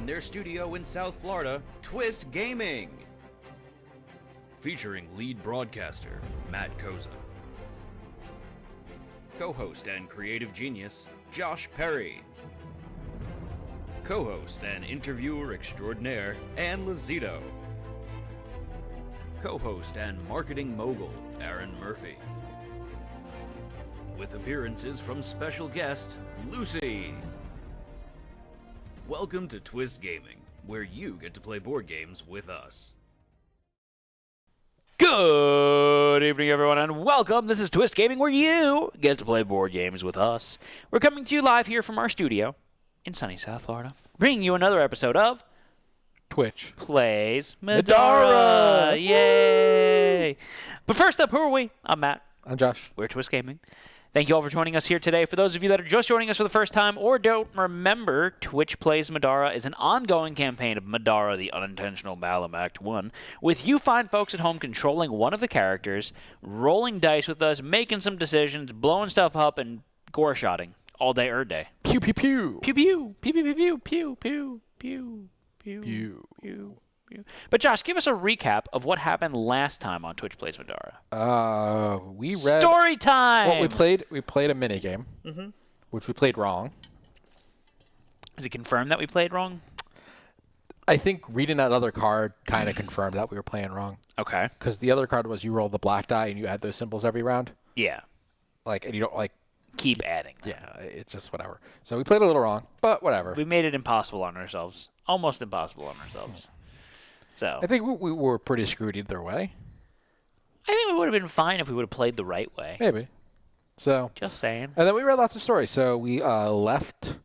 from their studio in South Florida, Twist Gaming. Featuring lead broadcaster Matt Koza, co-host and creative genius Josh Perry, co-host and interviewer extraordinaire Ann Lazito, co-host and marketing mogul Aaron Murphy, with appearances from special guest Lucy. Welcome to Twist Gaming, where you get to play board games with us. Good evening, everyone, and welcome. This is Twist Gaming, where you get to play board games with us. We're coming to you live here from our studio in sunny South Florida, bringing you another episode of Twitch Plays Middara. Yay! But first up, who are we? I'm Matt. I'm Josh. We're Twist Gaming. Thank you all for joining us here today. For those of you that are just joining us for the first time or don't remember, Twitch Plays Middara is an ongoing campaign of Middara, the Unintentional Malum Act 1, with you fine folks at home controlling one of the characters, rolling dice with us, making some decisions, blowing stuff up, and gore-shotting all day, day. Pew, pew, pew. Pew, pew, pew, pew, pew, pew, pew, pew, pew, pew, pew, pew. But Josh, give us a recap of what happened last time on Twitch Plays Middara. We read Story time. Well, we played a minigame, which we played wrong. Is it confirmed that we played wrong? I think reading that other card kind of confirmed that we were playing wrong. Okay. Because the other card was you roll the black die and you add those symbols every round. Yeah. And you don't keep adding them. Yeah, it's just whatever. So we played a little wrong, but whatever. We made it impossible on ourselves. Almost impossible on ourselves. So I think we were pretty screwed either way. I think we would have been fine if we would have played the right way. Maybe. So. Just saying. And then we read lots of stories. So we left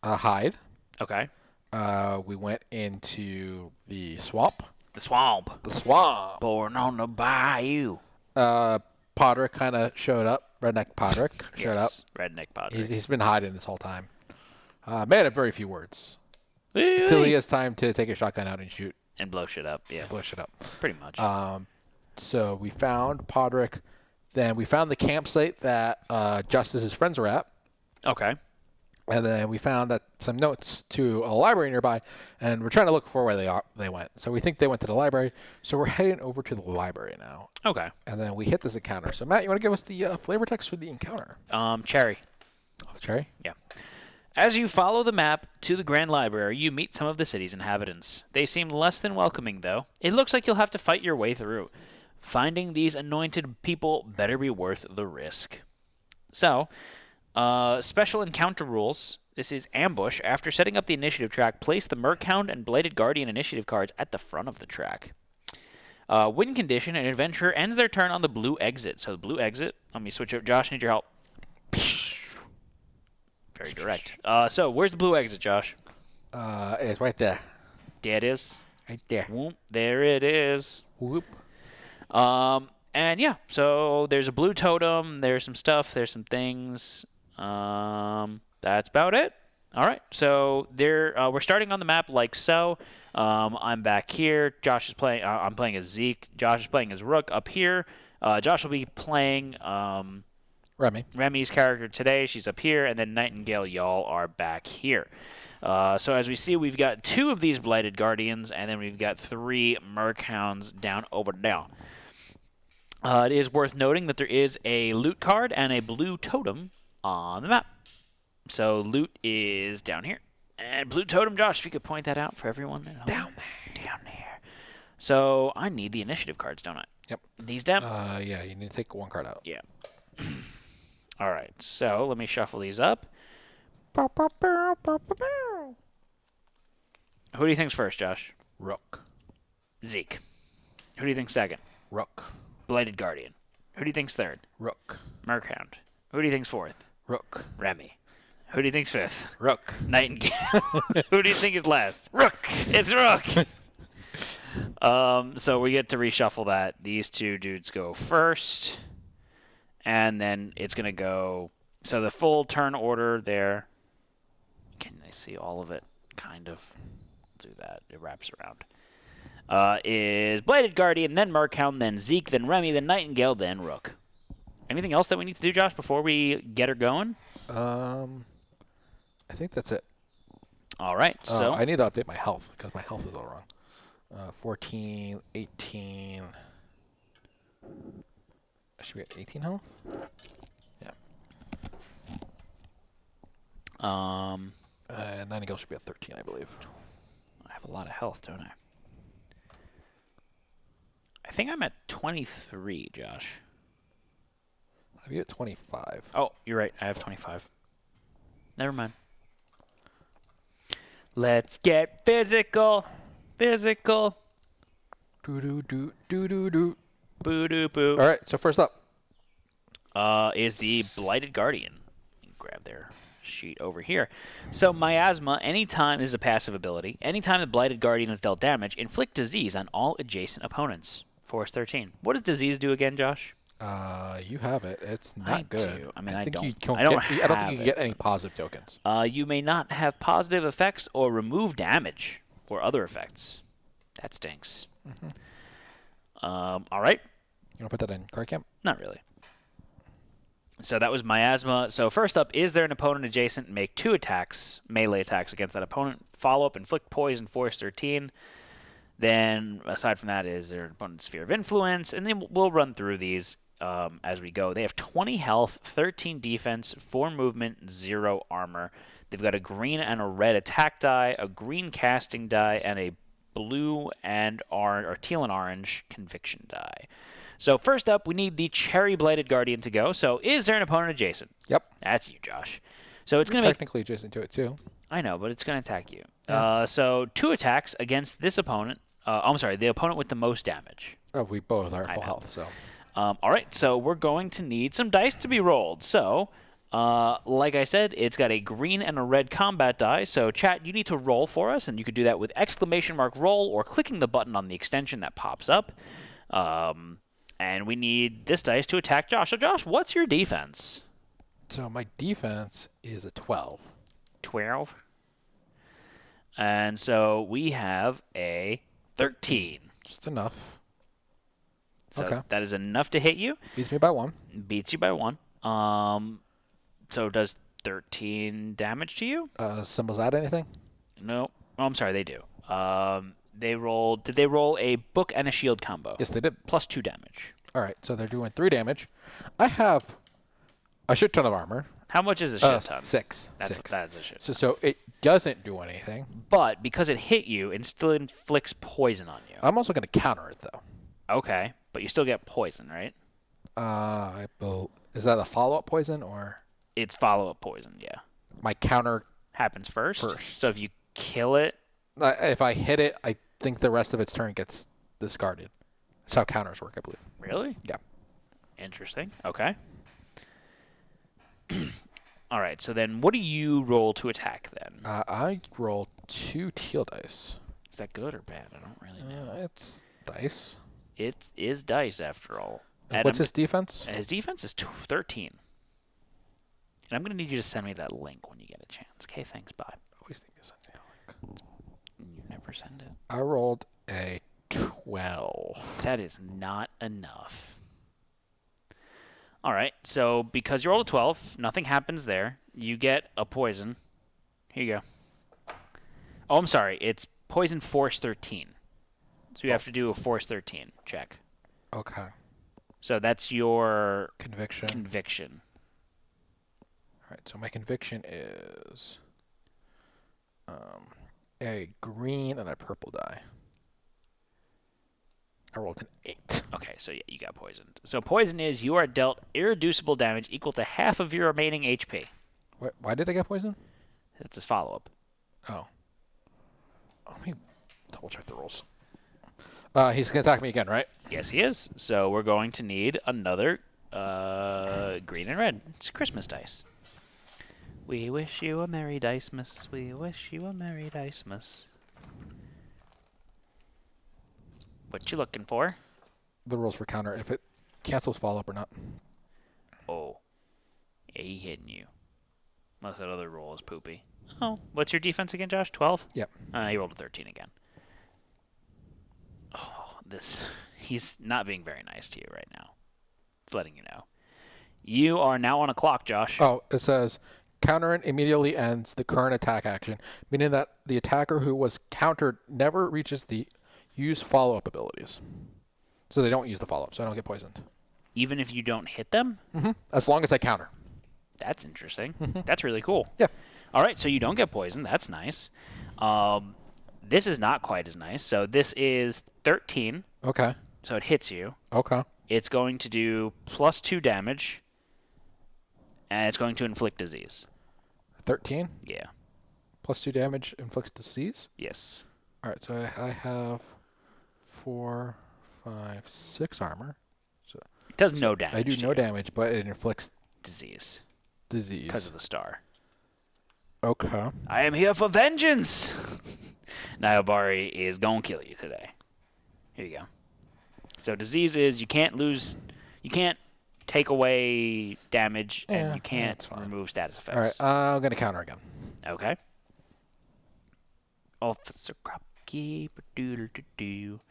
Hyde. Okay. We went into the swamp. The swamp. Born on the bayou. Podrick kind of showed up. Redneck Podrick showed up. Redneck Podrick. He's been hiding this whole time. Man of very few words. Until he has time to take a shotgun out and shoot. And blow shit up, yeah. Blow shit up. Pretty much. So we found Podrick. Then we found the campsite that Justice's friends were at. Okay. And then we found some notes to a library nearby, and we're trying to look for where they went. So we think they went to the library, so we're heading over to the library now. Okay. And then we hit this encounter. So Matt, you want to give us the flavor text for the encounter? Cherry. Oh, cherry? Yeah. As you follow the map to the Grand Library, you meet some of the city's inhabitants. They seem less than welcoming, though. It looks like you'll have to fight your way through. Finding these anointed people better be worth the risk. So, special encounter rules. This is ambush. After setting up the initiative track, place the Merck Hound and Blighted Guardian initiative cards at the front of the track. Win condition, an adventurer ends their turn on the blue exit. So the blue exit, let me switch over. Josh, need your help. Very direct. So where's the blue exit, Josh? It's right there. There it is. Right there. Whoop, there it is. Whoop. And yeah, so there's a blue totem. There's some stuff. There's some things. That's about it. All right. So we're starting on the map like so. I'm back here. Josh is playing. I'm playing as Zeke. Josh is playing as Rook up here. Josh will be playing Remi's character today. She's up here, and then Nightingale, y'all are back here. So as we see, we've got 2 of these Blighted Guardians, and then we've got 3 Merck Hounds down over there. It is worth noting that there is a loot card and a blue totem on the map. So loot is down here. And blue totem, Josh, if you could point that out for everyone at home. Down there. Down there. So I need the initiative cards, don't I? Yep. These down? Yeah, you need to take one card out. Yeah. All right, so let me shuffle these up. Who do you think's first, Josh? Rook. Zeke. Who do you think's second? Rook. Blighted Guardian. Who do you think's third? Rook. Merck Hound. Who do you think's fourth? Rook. Remi. Who do you think's fifth? Rook. Nightingale. Who do you think is last? Rook. It's Rook. So we get to reshuffle that. These 2 dudes go first. And then it's going to go... So the full turn order there... Can I see all of it? Kind of. Do that. It wraps around. Is Blighted Guardian, then Merck Hound, then Zeke, then Remi, then Nightingale, then Rook. Anything else that we need to do, Josh, before we get her going? I think that's it. All right, so I need to update my health because my health is all wrong. 14, 18. I should be at 18 health? Yeah. Nightingale should be at 13, I believe. I have a lot of health, don't I? I think I'm at 23, Josh. I have you at 25. Oh, you're right. I have 25. Never mind. Let's get physical. Physical. Do. Boo doo boo. All right, so first up. Is the Blighted Guardian. Grab their sheet over here. So Miasma, anytime this is a passive ability. Anytime the Blighted Guardian is dealt damage, inflict disease on all adjacent opponents. Force 13. What does disease do again, Josh? You have it. It's not I good. do. I mean, I don't think have I don't think you can get any positive tokens. You may not have positive effects or remove damage or other effects. That stinks. All right. You want to put that in card camp? Not really. So that was Miasma. So first up, is there an opponent adjacent? Make 2 attacks, melee attacks against that opponent. Follow up, inflict poison, force 13. Then, aside from that, is there an opponent's sphere of influence? And then we'll run through these as we go. They have 20 health, 13 defense, 4 movement, 0 armor. They've got a green and a red attack die, a green casting die, and a blue and orange or teal and orange conviction die. So first up, we need the Cherry Blighted Guardian to go. So is there an opponent adjacent? Yep. That's you, Josh. So it's going to make... Technically adjacent to it, too. I know, but it's going to attack you. Yeah. So 2 attacks against this opponent. I'm sorry, the opponent with the most damage. Oh, we both are full health, so... All right, so we're going to need some dice to be rolled. So, like I said, it's got a green and a red combat die. So, chat, you need to roll for us, and you could do that with !roll or clicking the button on the extension that pops up. And we need this dice to attack Josh. So, Josh, what's your defense? So my defense is a 12. 12. And so we have a 13. Just enough. So okay. that is enough to hit you. Beats me by 1. Beats you by 1. So does 13 damage to you? Symbols add anything? No. Oh, I'm sorry, they do. Did they roll a book and a shield combo? Yes, they did. Plus 2 damage. All right, so they're doing 3 damage. I have a shit ton of armor. How much is a shit ton? 6. That's 6. a shit ton. So it doesn't do anything. But because it hit you, it still inflicts poison on you. I'm also going to counter it, though. Okay, but you still get poison, right? Is that a follow-up poison, or? It's follow-up poison, yeah. My counter happens first. So if you kill it... if I hit it, I think the rest of its turn gets discarded. That's how counters work, I believe. Really? Yeah. Interesting. Okay. All right, so then what do you roll to attack then? I roll 2 teal dice. Is that good or bad? I don't really know. It's dice. It is dice, after all. What's his defense? His defense is 13. And I'm going to need you to send me that link when you get a chance. Okay, thanks, bye. Always think you send me a link. You never send it. I rolled a 12. That is not enough. All right, so because you rolled a 12, nothing happens there. You get a poison. Here you go. Oh, I'm sorry. It's poison force 13. So you have to do a force 13 check. Okay. So that's your Conviction. All right, so my conviction is a green and a purple die. I rolled an 8. Okay, so yeah, you got poisoned. So poison is you are dealt irreducible damage equal to half of your remaining HP. Why did I get poisoned? That's his follow-up. Oh. Let me double check the rules. He's going to attack me again, right? Yes, he is. So we're going to need another green and red. It's Christmas dice. We wish you a Merry Dicemas. We wish you a Merry Dicemas. What you looking for? The rules for counter, if it cancels follow-up or not. Oh. Yeah, he hitting you. Unless that other roll is poopy. Oh. What's your defense again, Josh? 12? Yep. He rolled a 13 again. Oh, he's not being very nice to you right now. It's letting you know. You are now on a clock, Josh. Oh, it says countering immediately ends the current attack action, meaning that the attacker who was countered never reaches the use follow-up abilities. So they don't use the follow-up, so I don't get poisoned. Even if you don't hit them? Mm-hmm. As long as I counter. That's interesting. That's really cool. Yeah. All right, so you don't get poisoned. That's nice. This is not quite as nice. So this is 13. Okay. So it hits you. Okay. It's going to do +2 damage, and it's going to inflict disease. 13? Yeah. +2 damage inflicts disease? Yes. All right, so I have 4, 5, 6 armor. So It does no damage. I do to no you. damage, but it inflicts Disease. disease. Because of the star. Okay. I am here for vengeance! Nyobari is going to kill you today. Here you go. So disease is you can't take away damage, and Yeah, you can't that's fine. remove status All right, effects. I'm going to counter again. Okay. Officer Kropke, ba-doodle-doo-doo.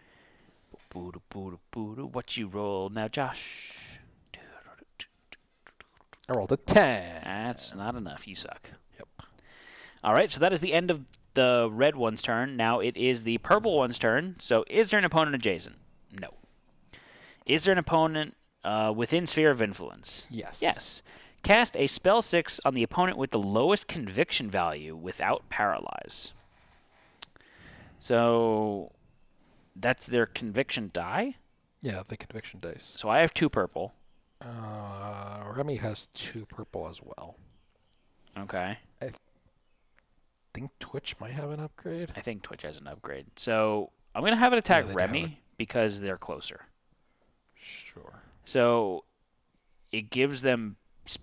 Boo-doo-boo-doo-boo-doo. What you roll now, Josh? I rolled a 10. That's not enough. You suck. Yep. All right, so that is the end of the red one's turn. Now it is the purple one's turn. So is there an opponent adjacent? No. Is there an opponent within sphere of influence? Yes. Yes. Cast a spell 6 on the opponent with the lowest conviction value without paralyze. So that's their conviction die. Yeah, the conviction dice. So I have 2 purple. Remi has 2 purple as well. Okay. I think Twitch might have an upgrade. I think Twitch has an upgrade. So I'm going to have it attack Yeah, they do Remi have it. because they're closer. Sure. So it gives them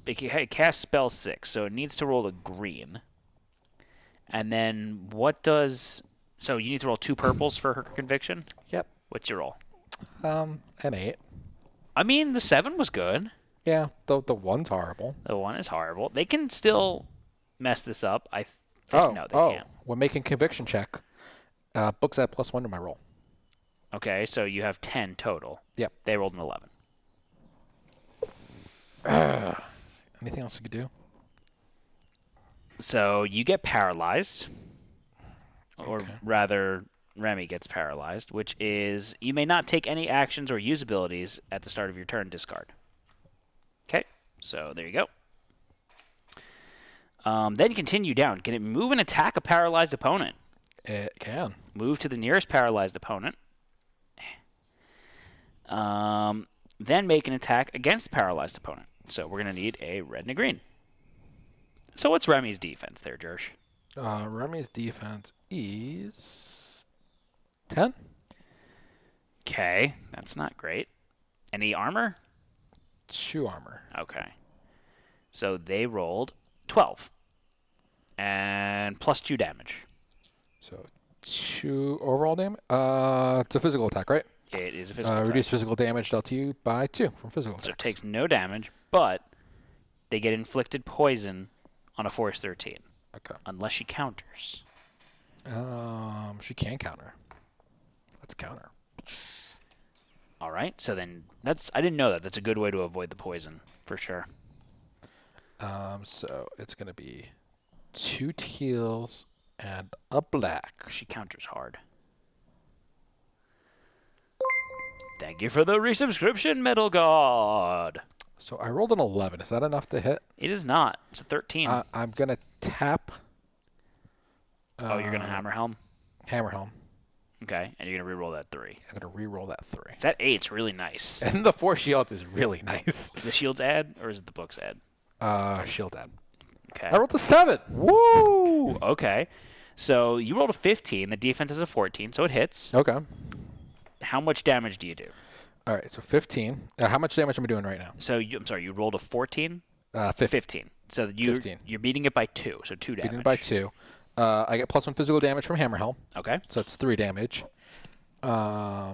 it casts spell 6, so it needs to roll a green. And then what does so you need to roll 2 purples for her conviction? Yep. What's your roll? An 8. I mean, the 7 was good. Yeah, the 1's horrible. The 1 is horrible. They can still mess this up. I think no, they can't. When making conviction check, books add +1 to my roll. Okay, so you have 10 total. Yep. They rolled an 11. Anything else you could do? So you get paralyzed, or Okay. rather, Remi gets paralyzed, which is you may not take any actions or use abilities at the start of your turn. Discard. Okay, so there you go. Then continue down. Can it move and attack a paralyzed opponent? It can. Move to the nearest paralyzed opponent. Then make an attack against the paralyzed opponent. So we're going to need a red and a green. So what's Remi's defense there, Jersh? Remi's defense is 10. Okay, that's not great. Any armor? 2 armor. Okay. So they rolled 12. And +2 damage. So 2 overall damage. It's a physical attack, right? It is a physical attack. Reduce physical damage dealt to you by 2 from physical attacks. So it takes no damage, but they get inflicted poison on a force 13. Okay. Unless she counters. She can counter. Let's counter. All right. So then I didn't know that. That's a good way to avoid the poison for sure. So it's gonna be 2 teals and a black. She counters hard. Thank you for the resubscription, Metal God. So I rolled an 11. Is that enough to hit? It is not. It's a 13. I'm gonna tap. You're going to Hammer Helm? Hammer Helm. Okay, and you're going to reroll that 3. I'm gonna re-roll that 3. That 8's really nice. And the 4 shield is really nice. The shield's add, or is it the book's add? Shield add. Okay. I rolled a 7. Woo! Okay. So you rolled a 15. The defense is a 14, so it hits. Okay. How much damage do you do? All right. So 15. How much damage am I doing right now? So I'm sorry, you rolled a 14? 15. 15. So you're 15. You're beating it by 2, so 2 damage. Beaten by 2. I get +1 physical damage from Hammer Helm. Okay. So it's 3 damage. I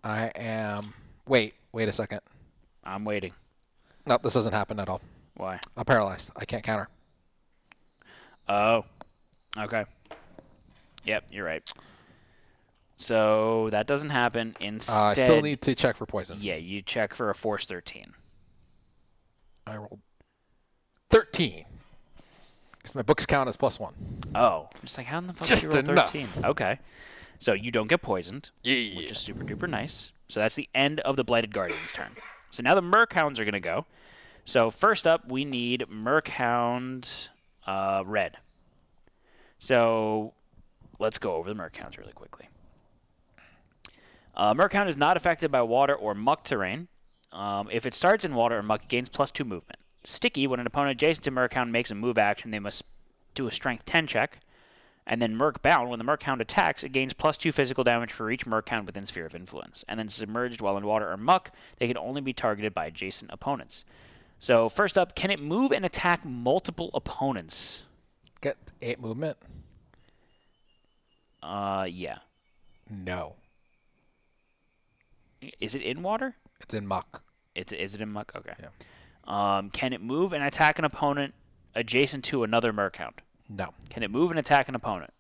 am. Wait a second. I'm waiting. No, this doesn't happen at all. Why? I'm paralyzed. I can't counter. Oh. Okay. Yep, you're right. So that doesn't happen. Instead, I still need to check for poison. Yeah, you check for a force 13. I rolled 13. Because my books count as +1. Oh. I'm just like, how in the fuck Just did you roll enough. 13? Okay. So you don't get poisoned, Yeah. which is super duper nice. So that's the end of the Blighted Guardian's turn. So now the Merc Hounds are going to go. So first up, we need Merck Hound red. So let's go over the Merc Hounds really quickly. Merc Hound is not affected by water or muck terrain. If it starts in water or muck, it gains +2 movement. Sticky, when an opponent adjacent to Merc Hound makes a move action, they must do a Strength 10 check. And then Merc Bound, when the Merc Hound attacks, it gains +2 physical damage for each Merc Hound within sphere of influence. And then submerged while in water or muck, they can only be targeted by adjacent opponents. So first up, can it move and attack multiple opponents? Get 8 movement? Yeah. No. Is it in water? It's in muck. Is it in muck? Okay. Yeah. Can it move and attack an opponent adjacent to another Merc Hound? No. Can it move and attack an opponent?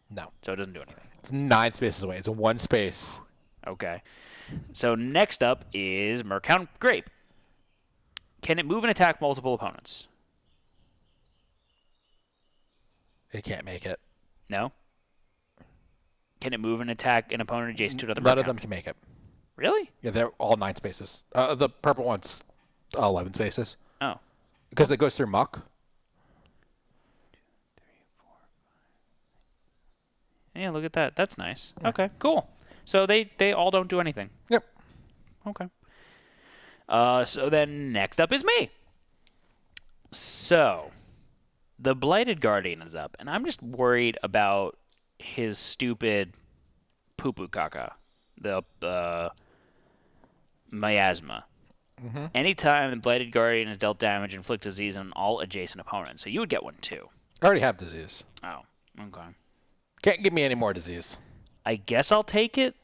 No. So it doesn't do anything. It's 9 spaces away. It's in 1 space. Okay. So next up is Merc Hound Grape. Can it move and attack multiple opponents? It can't make it. No. Can it move and attack an opponent adjacent to another None Merc of them Hound? can make it. Really? Yeah, they're all 9 spaces. The purple one's 11 spaces. Oh. Because it goes through muck. Yeah, look at that. That's nice. Yeah. Okay, cool. So they all don't do anything. Yep. Okay. So then next up is me. So the Blighted Guardian is up, and I'm just worried about his stupid poo-poo caca, the miasma. Mm-hmm. Anytime the Blighted Guardian is dealt damage, inflict disease on all adjacent opponents. So you would get one too. I already have disease. Oh, okay. Can't give me any more disease. I guess I'll take it.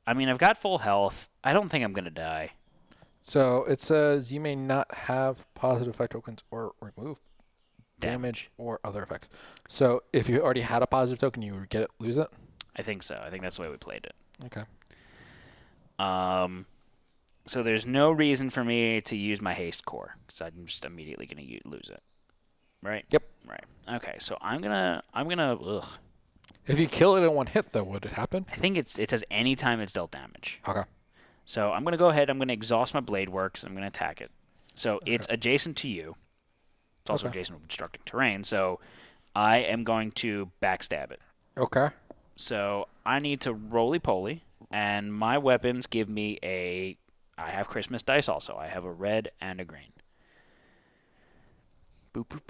I mean, I've got full health. I don't think I'm going to die. So it says you may not have positive effect tokens or remove damage or other effects. So if you already had a positive token, you would get it, lose it? I think so. I think that's the way we played it. Okay. So there's no reason for me to use my haste core, because I'm just immediately going to lose it. Right? Yep. Right. Okay, so I'm gonna ugh. If you kill it in 1 hit, though, would it happen? I think it says anytime it's dealt damage. Okay. So I'm gonna go ahead, I'm gonna exhaust my blade works, I'm gonna attack it. So it's adjacent to you. It's also adjacent to obstructing terrain, so I am going to backstab it. Okay. So I need to roly-poly, and my weapons give me I have Christmas dice also. I have a red and a green. You get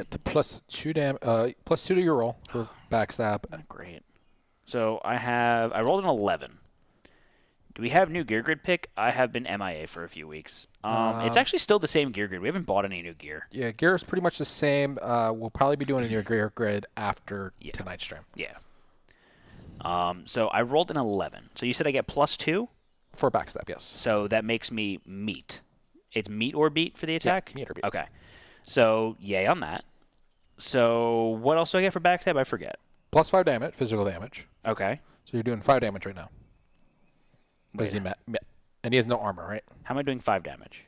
the +2 +2 to your roll for backstab. Great. So I rolled an 11. Do we have new gear grid pick? I have been MIA for a few weeks. It's actually still the same gear grid. We haven't bought any new gear. Yeah, gear is pretty much the same. We'll probably be doing a new gear grid after tonight's stream. Yeah. So I rolled an 11. So you said I get +2? For backstab, yes. So that makes me meet. It's meet or beat for the attack? Yeah, meet or beat. Okay. So yay on that. So what else do I get for backstab? I forget. +5 damage, physical damage. Okay. So you're doing 5 damage right now. Because he met, and he has no armor, right? How am I doing 5 damage?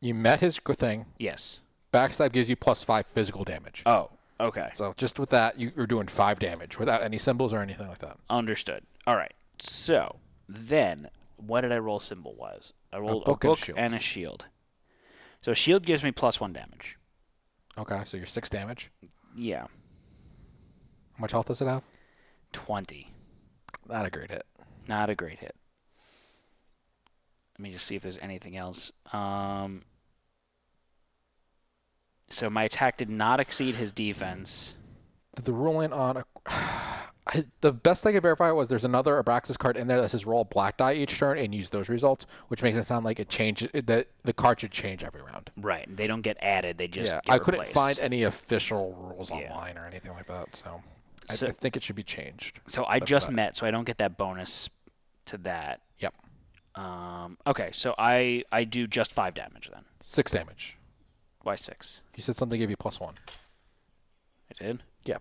You met his thing. Yes. Backstab gives you +5 physical damage. Oh, okay. So just with that, you're doing 5 damage without any symbols or anything like that. Understood. All right. So then, what did I roll symbol-wise? I rolled a book and a shield. So shield gives me +1 damage. Okay, so you're 6 damage. Yeah. How much health does it have? 20. Not a great hit. Not a great hit. Let me just see if there's anything else. So my attack did not exceed his defense. The ruling on the best I could verify was there's another Abraxas card in there that says roll black die each turn and use those results, which makes it sound like it changes that the card should change every round. Right. They don't get added. They just get I couldn't replaced. find any official rules online or anything like that, so I think it should be changed. So I just met, so I don't get that bonus to that. Yep. Okay, so I do just 5 damage then. 6 damage. Why 6? You said something gave you +1. I did? Yeah.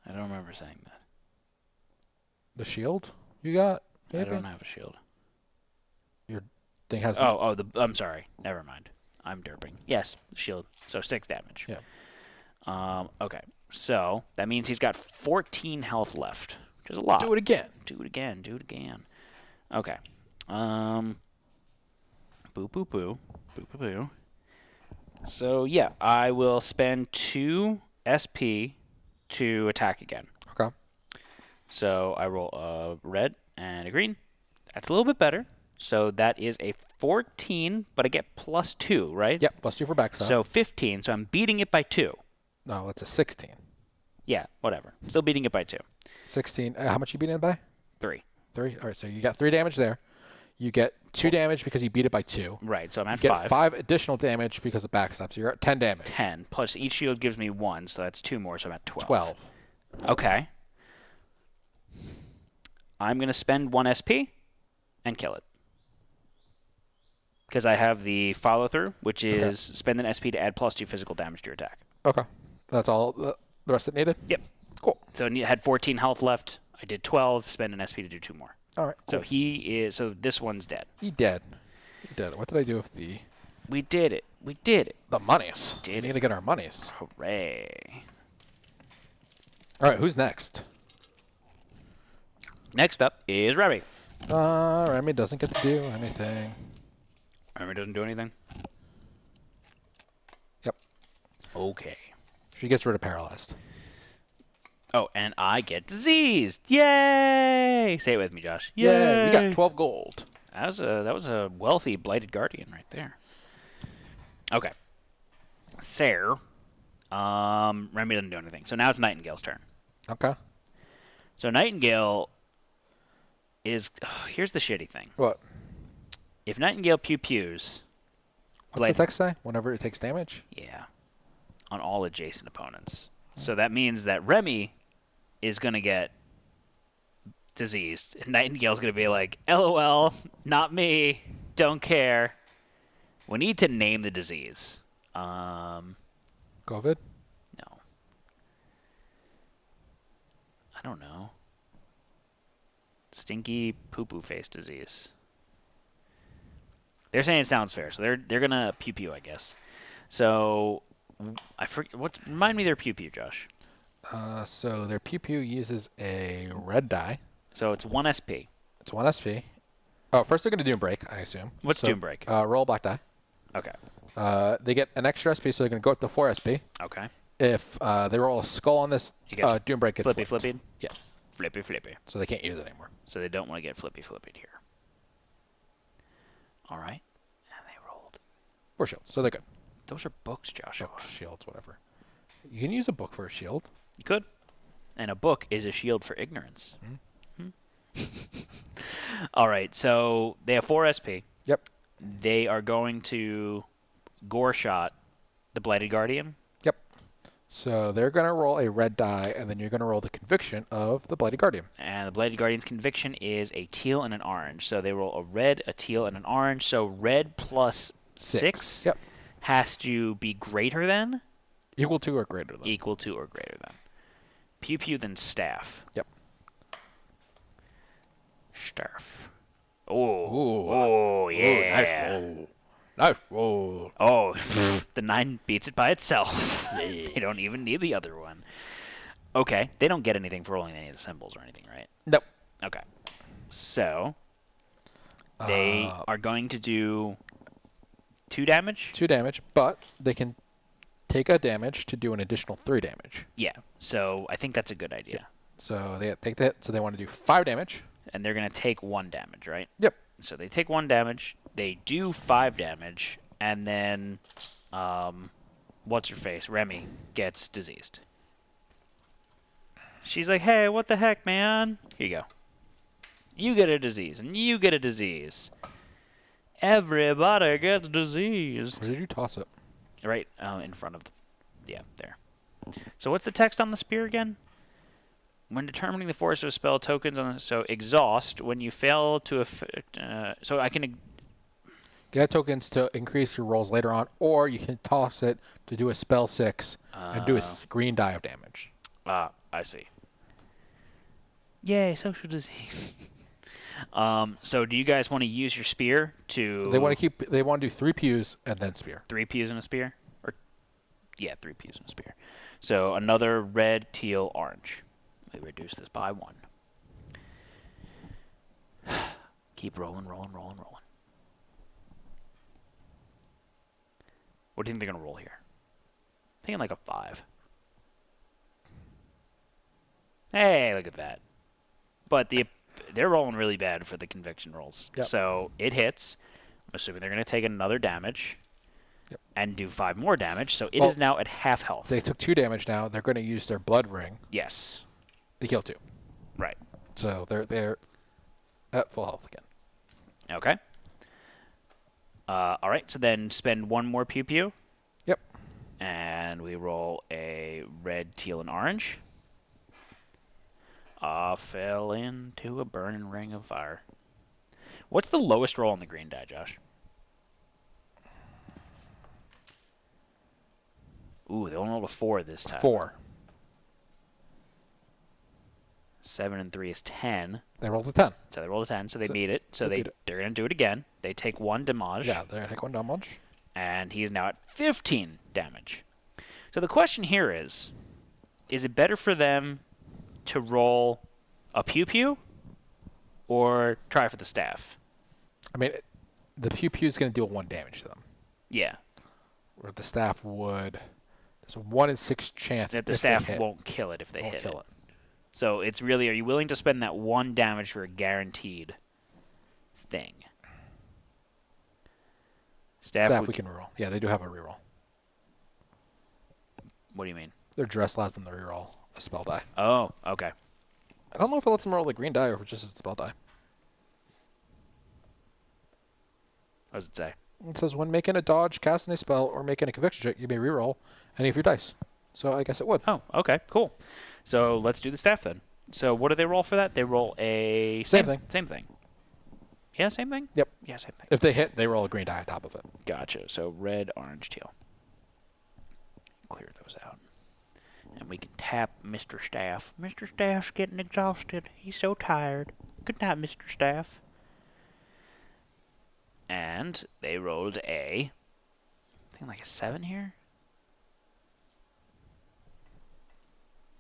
I don't remember saying that. The shield you got? Maybe? I don't have a shield. thing has. I'm sorry. Never mind. I'm derping. Yes, shield. So 6 damage. Yeah. Okay. So that means he's got 14 health left, which is a lot. Do it again. Do it again. Do it again. Okay. Boo boo boo. Boo boo boo. So yeah, I will spend 2 SP to attack again. Okay. So I roll a red and a green. That's a little bit better. So that is a 14, but I get +2, right? Yep. +2 for backstab. So 15. So I'm beating it by 2. No, it's a 16. Yeah, whatever. Still beating it by 2. 16. How much you beating it by? 3. 3. All right. So you got 3 damage there. You get 2 damage because you beat it by 2. Right. So I'm at You 5. get 5 additional damage because of backstab. So you're at 10 damage. 10 plus each shield gives me 1, so that's 2 more. So I'm at 12. 12. Okay. I'm gonna spend 1 SP and kill it. Because I have the follow through, which is spend an SP to add +2 physical damage to your attack. Okay. That's all the rest it needed? Yep. Cool. So it had 14 health left. I did 12, spend an SP to do 2 more. All right. Cool. So this one's dead. He dead. He dead. What did I do with the We did it. We did it. monies? Did We need to get our monies. Hooray. All right. Who's next? Next up is Remi. Remi doesn't get to do anything. Remi doesn't do anything? Yep. Okay. She gets rid of paralyzed. Oh, and I get diseased. Yay! Say it with me, Josh. Yay! Yeah, we got 12 gold. That was a wealthy Blighted Guardian right there. Okay. Sir. Remi doesn't do anything. So now it's Nightingale's turn. Okay. So Nightingale is... here's the shitty thing. What? If Nightingale pew-pews... What's the text say? Whenever it takes damage? Yeah. On all adjacent opponents. So that means that Remi is going to get diseased. And Nightingale's going to be like, LOL, not me, don't care. We need to name the disease. COVID? No. I don't know. Stinky poo-poo face disease. They're saying it sounds fair, so they're going to pew-pew, I guess. So... I forget remind me their pew pew, Josh. So their pew pew uses a red die. So it's 1 SP. It's 1 SP. Oh, first they're going to Doom Break, I assume. What's Doom Break? Roll a black die. Okay. They get an extra SP, so they're going to go up to 4 SP. Okay. If they roll a skull on this, Doom Break gets flippy flipped. flippy. Yeah. Flippy flippy. So they can't use it anymore. So they don't want to get flippy flippied here. All right. And they rolled. 4 shields, so they're good. Those are books, Joshua. Books, shields, whatever. You can use a book for a shield. You could. And a book is a shield for ignorance. All right, so they have 4 SP. Yep. They are going to gore shot the Blighted Guardian. Yep. So they're going to roll a red die, and then you're going to roll the conviction of the Blighted Guardian. And the Blighted Guardian's conviction is a teal and an orange. So they roll a red, a teal, and an orange. So red plus 6 Yep. has to be greater than? Equal to or greater than. Equal to or greater than. Pew pew then staff. Yep. Staff. Oh. Ooh. Oh, yeah. Ooh, nice roll. Nice roll. Oh, the 9 beats it by itself. They don't even need the other one. Okay, they don't get anything for rolling any of the symbols or anything, right? Nope. Okay. So, they are going to do 2 damage? 2 damage, but they can take a damage to do an additional 3 damage. Yeah, so I think that's a good idea. Yep. So they take that, so they want to do 5 damage. And they're going to take 1 damage, right? Yep. So they take 1 damage, they do 5 damage, and then, what's-her-face, Remi, gets diseased. She's like, hey, what the heck, man? Here you go. You get a disease, and you get a disease. Everybody gets diseased. Where did you toss it? Right in front of the... Yeah, there. So what's the text on the spear again? When determining the force of a spell, tokens on... So, exhaust, when you fail to... so I can... Get tokens to increase your rolls later on, or you can toss it to do a spell 6 and do a green die of damage. I see. Yay, social disease. So do you guys want to use your spear to? They want to keep. They want to do 3 pews and then spear. 3 pews and a spear, or yeah, 3 pews and a spear. So another red, teal, orange. We reduce this by 1. Keep rolling, rolling, rolling, rolling. What do you think they're gonna roll here? Thinking like a 5. Hey, look at that. But they're rolling really bad for the conviction rolls. Yep. So it hits. I'm assuming they're going to take another damage and do 5 more damage. So it is now at half health. They took 2 damage now. They're going to use their blood ring. Yes. They kill 2. Right. So they're at full health again. Okay. All right. So then spend 1 more pew pew. Yep. And we roll a red, teal, and orange. Fell into a burning ring of fire. What's the lowest roll on the green die, Josh? Ooh, they only rolled a 4 this time. 4. 7 and 3 is 10. They rolled a 10. So they rolled a 10, so they beat it. So they beat it. they're going to do it again. They take 1 damage. Yeah, they're going to take 1 damage. And he is now at 15 damage. So the question here is it better for them to roll a pew-pew or try for the staff? I mean, the pew-pew is going to deal 1 damage to them. Yeah. Where the staff would... There's a 1 in 6 chance that the staff won't kill it if they hit it. So it's really, are you willing to spend that 1 damage for a guaranteed thing? Staff we can reroll. Yeah, they do have a reroll. What do you mean? Their dress allows them to reroll a spell die. Oh, okay. I don't know if it lets them roll the green die or if it's just a spell die. What does it say? It says when making a dodge, casting a spell, or making a conviction check, you may reroll any of your dice. So I guess it would. Oh, okay, cool. So let's do the staff then. So what do they roll for that? They roll a... Same thing. Same thing. Yeah, same thing? Yep. Yeah, same thing. If they hit, they roll a green die on top of it. Gotcha. So red, orange, teal. Clear those out. And we can tap Mr. Staff. Mr. Staff's getting exhausted. He's so tired. Good night, Mr. Staff. And they rolled a... I think like a 7 here?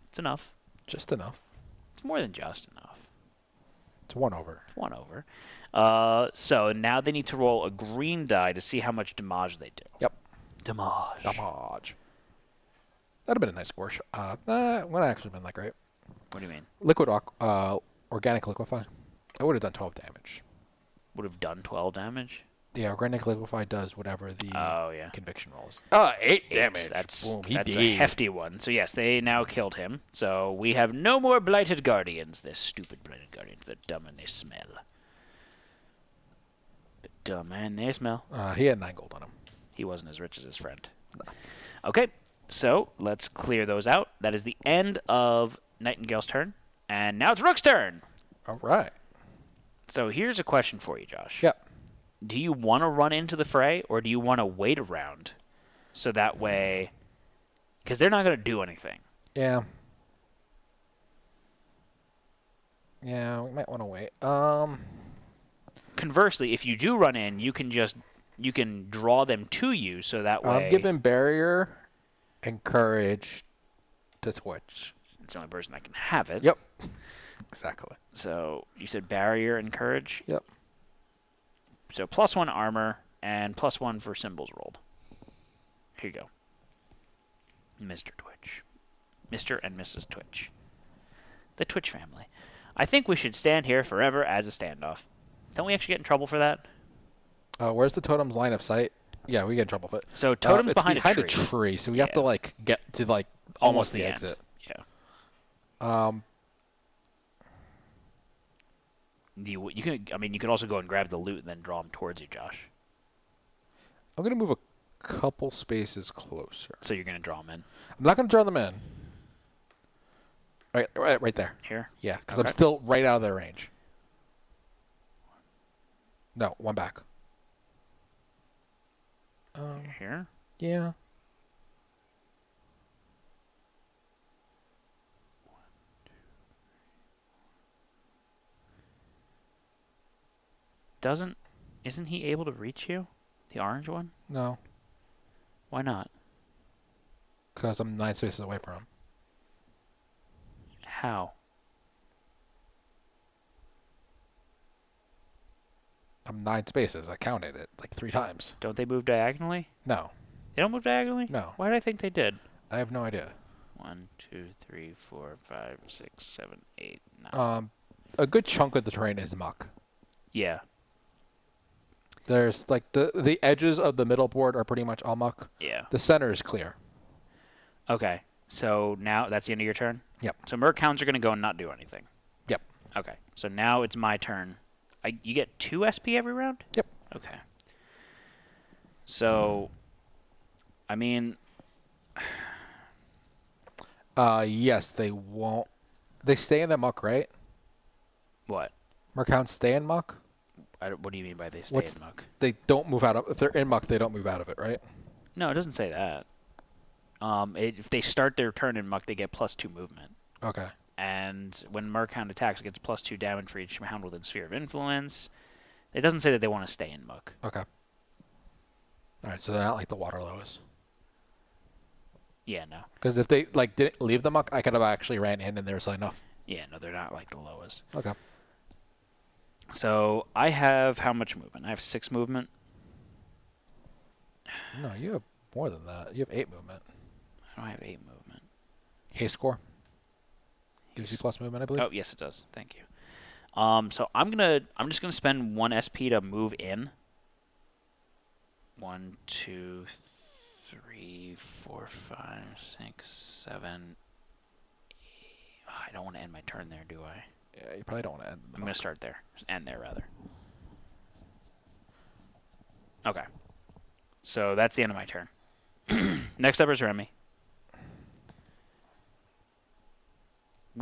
It's enough. Just enough. It's more than just enough. It's 1 over. It's 1 over. So now they need to roll a green die to see how much damage they do. Yep. Damage. Damage. That'd have been a nice score. Wouldn't actually been that great. What do you mean? Organic liquefy. I would have done 12 damage. Would have done 12 damage? Yeah, organic liquefy does whatever the conviction rolls. 8 damage. That's Boom, a hefty one. So yes, they now killed him. So we have no more Blighted Guardians. They're stupid Blighted Guardians. They're dumb and they smell. They're dumb and they smell. He had 9 gold on him. He wasn't as rich as his friend. No. Okay, so let's clear those out. That is the end of Nightingale's turn. And now it's Rook's turn. All right. So here's a question for you, Josh. Yep. Do you want to run into the fray, or do you want to wait around so that way... Because they're not going to do anything. Yeah. Yeah, we might want to wait. Conversely, if you do run in, you can draw them to you so that way... I'm giving barrier and courage to Twitch. It's the only person that can have it. Yep. Exactly. So you said barrier and courage? Yep. So +1 armor and +1 for symbols rolled. Here you go. Mr. Twitch. Mr. and Mrs. Twitch. The Twitch family. I think we should stand here forever as a standoff. Don't we actually get in trouble for that? Where's the totem's line of sight? Yeah, we get in trouble with it. So totem's it's behind a tree, so we have to get to almost the exit. Yeah. You can also go and grab the loot and then draw them towards you, Josh. I'm gonna move a couple spaces closer. So you're gonna draw them in. I'm not gonna draw them in. Right there. Here. Yeah, because I'm still right out of their range. No, 1 back. Here. Yeah. Isn't he able to reach you? The orange one? No, Why not? because I'm 9 spaces away from him. How? I'm 9 spaces. I counted it like 3 times. Don't they move diagonally? No, They don't move diagonally? no. Why did I think they did? I have no idea. 1, 2, 3, 4, 5, 6, 7, 8, 9. A good chunk of the terrain is muck. Yeah. There's like the edges of the middle board are pretty much all muck. Yeah. The center is clear. Okay. So now that's the end of your turn? Yep. So Merc Hounds are going to go and not do anything. Yep. Okay. So now it's my turn. You get 2 SP every round? Yep. Okay. So, I mean... Yes, they won't. They stay in the muck, right? What? Merc Hounds stay in muck? What do you mean by they stay in muck? They don't move out of. If they're in muck, they don't move out of it, right? No, it doesn't say that. If they start their turn in muck, they get +2 movement. Okay. And when Merc Hound attacks, it gets +2 damage for each hound within sphere of influence. It doesn't say that they want to stay in muck. Okay. All right, so they're not like the water lows. Yeah, no. Because if they like didn't leave the muck, I could have actually ran in and there's enough. Yeah, no, they're not like the lowest. Okay. So I have how much movement? I have 6 movement. No, you have more than that. You have 8 movement. I don't have 8 movement. Haste score gives you plus movement, I believe. Oh, yes, it does. Thank you. So I'm just gonna spend 1 SP to move in. 1, 2, 3, 4, 5, 6, 7, 8. Oh, I don't want to end my turn there, do I? Yeah, you probably don't want to end. I'm gonna start there. End there rather. Okay. So that's the end of my turn. Next up is Remi.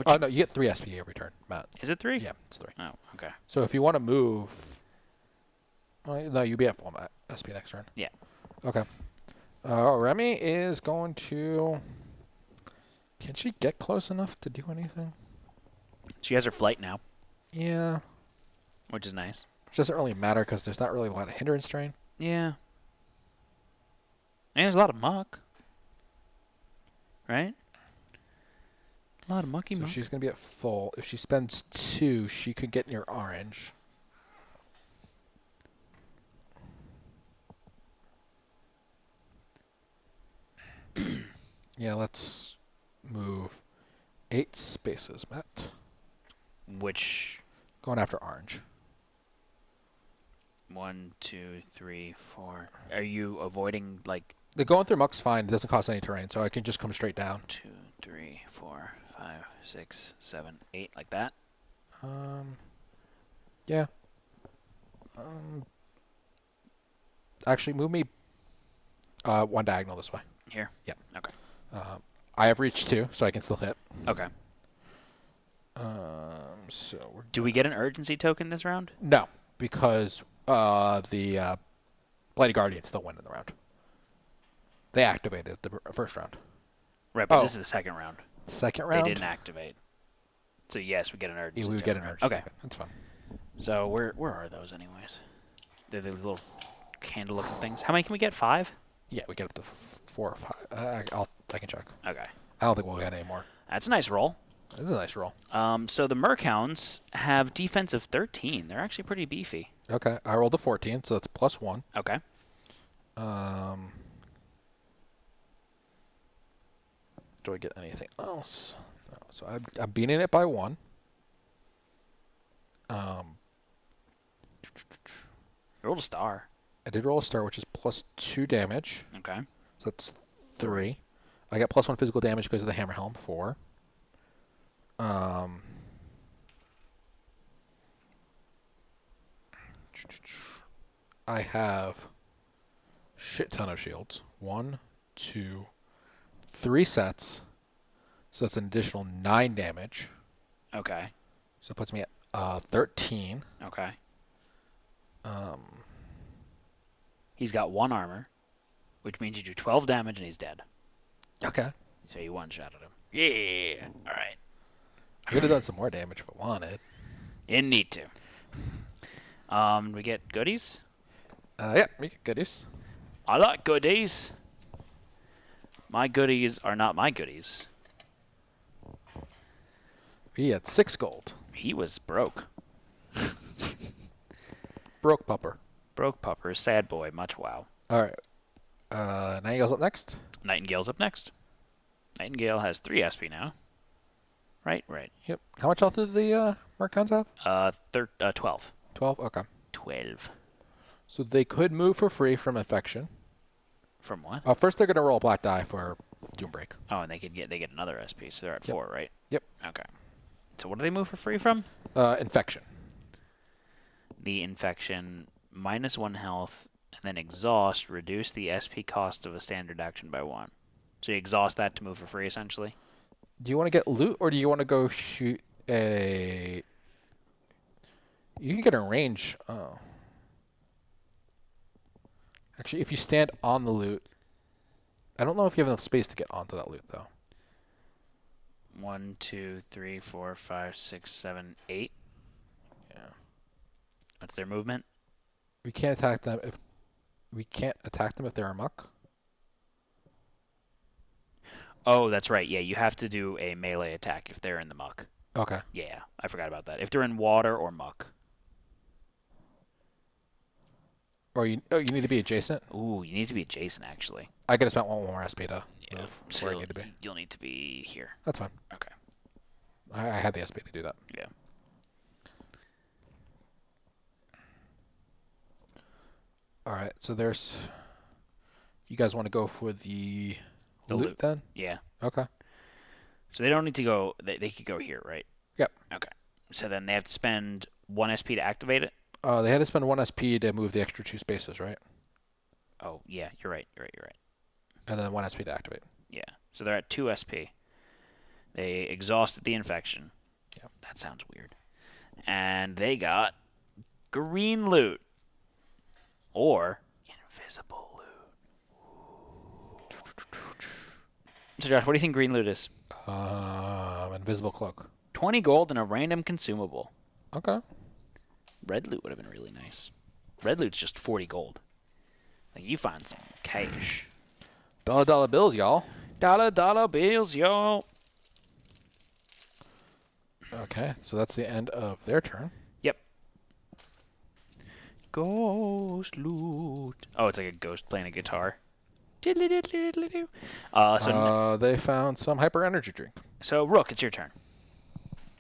Oh no, you get 3 SP every turn, Matt. Is it 3? Yeah, it's 3. Oh, okay. So if you want to move, no, you'll be at full SP next turn. Yeah. Okay. Remi is going to. Can she get close enough to do anything? She has her flight now, Yeah. which is nice. Which doesn't really matter because there's not really a lot of hindrance terrain. Yeah. And there's a lot of muck. Right? A lot of mucky So muck. she's going to be at full. If she spends 2, she could get near orange. Yeah, let's move 8 spaces, Matt. Which Going after orange. 1, 2, 3, 4. Are you avoiding like The going through muck's fine. It doesn't cost any terrain, so I can just come straight down. 2, 3, 4, 5, 6, 7, 8 like that? Yeah. Actually, move me 1 diagonal this way. Here? Yeah. Okay. I have reached 2, so I can still hit. Okay. So we're Do we get an urgency token this round? no, because the Blighted Guardian still win in the round. They activated the first round. Right, but Oh. this is the second round. Second round. They didn't activate. So yes, we get an urgency Yeah, we would token. get an urgency. Okay. token. That's fine. So where are those anyways? They're the little candle looking things. How many can we get? 5? Yeah, we get up to 4 or 5. I can check. Okay. I don't think we'll get any more. That's a nice roll. This is a nice roll. So the Merc Hounds have defense of 13. They're actually pretty beefy. Okay, I rolled a 14, so that's plus 1. Okay. Do I get anything else? No. So I'm beating it by 1. Rolled a star. I did roll a star, which is plus 2 damage. Okay. So that's 3. I got plus 1 physical damage because of the hammer helm, 4. I have shit ton of shields. 1, 2, 3 sets. So that's an additional 9 damage. Okay. So it puts me at 13. Okay. He's got 1 armor, which means you do 12 damage and he's dead. Okay. So you one-shotted him. Yeah. All right. I could have done some more damage if I wanted. You didn't need to. We get goodies? Yeah, we get goodies. I like goodies. My goodies are not my goodies. We had 6 gold. He was broke. Broke pupper. Broke pupper, sad boy, much wow. All right. Nightingale's up next. Nightingale's up next. Nightingale has 3 SP now. Right. Yep. How much health did the Merck Hounds have? 12. 12? Okay. 12. So they could move for free from infection. From what? First, they're going to roll a black die for Doom Break. Oh, and they get another SP, so they're at 4, right? Yep. Okay. So what do they move for free from? Infection. The infection, -1 health, and then exhaust, reduce the SP cost of a standard action by 1. So you exhaust that to move for free, essentially? Do you want to get loot, or do you want to go shoot a... You can get a range. Oh. Actually, if you stand on the loot... I don't know if you have enough space to get onto that loot, though. 1, 2, 3, 4, 5, 6, 7, 8. Yeah. What's their movement? We can't attack them if... We can't attack them if they're amok. Oh, that's right. Yeah, you have to do a melee attack if they're in the muck. Okay. Yeah, I forgot about that. If they're in water or muck. Or you need to be adjacent. Ooh, you need to be adjacent, actually. I gotta spend one more SP to Yeah, move so where I need to be. you'll need to be here. That's fine. Okay. I had the SP to do that. Yeah. All right. So there's... You guys want to go for the loot then? Yeah. Okay. So they don't need to go. They could go here, right? Yep. Okay. So then they have to spend 1 SP to activate it? They had to spend 1 SP to move the extra 2 spaces, right? Oh, yeah. You're right. And then 1 SP to activate. Yeah. So they're at 2 SP. They exhausted the infection. Yep. That sounds weird. And they got green loot. Or invisible loot. So, Josh, what do you think green loot is? Invisible cloak. 20 gold and a random consumable. Okay. Red loot would have been really nice. Red loot's just 40 gold. Like, you find some cash. $dollar bills, y'all. Dollar bills, yo. Okay, so that's the end of their turn. Yep. Ghost loot. Oh, it's like a ghost playing a guitar. They found some hyper energy drink. So Rook, it's your turn.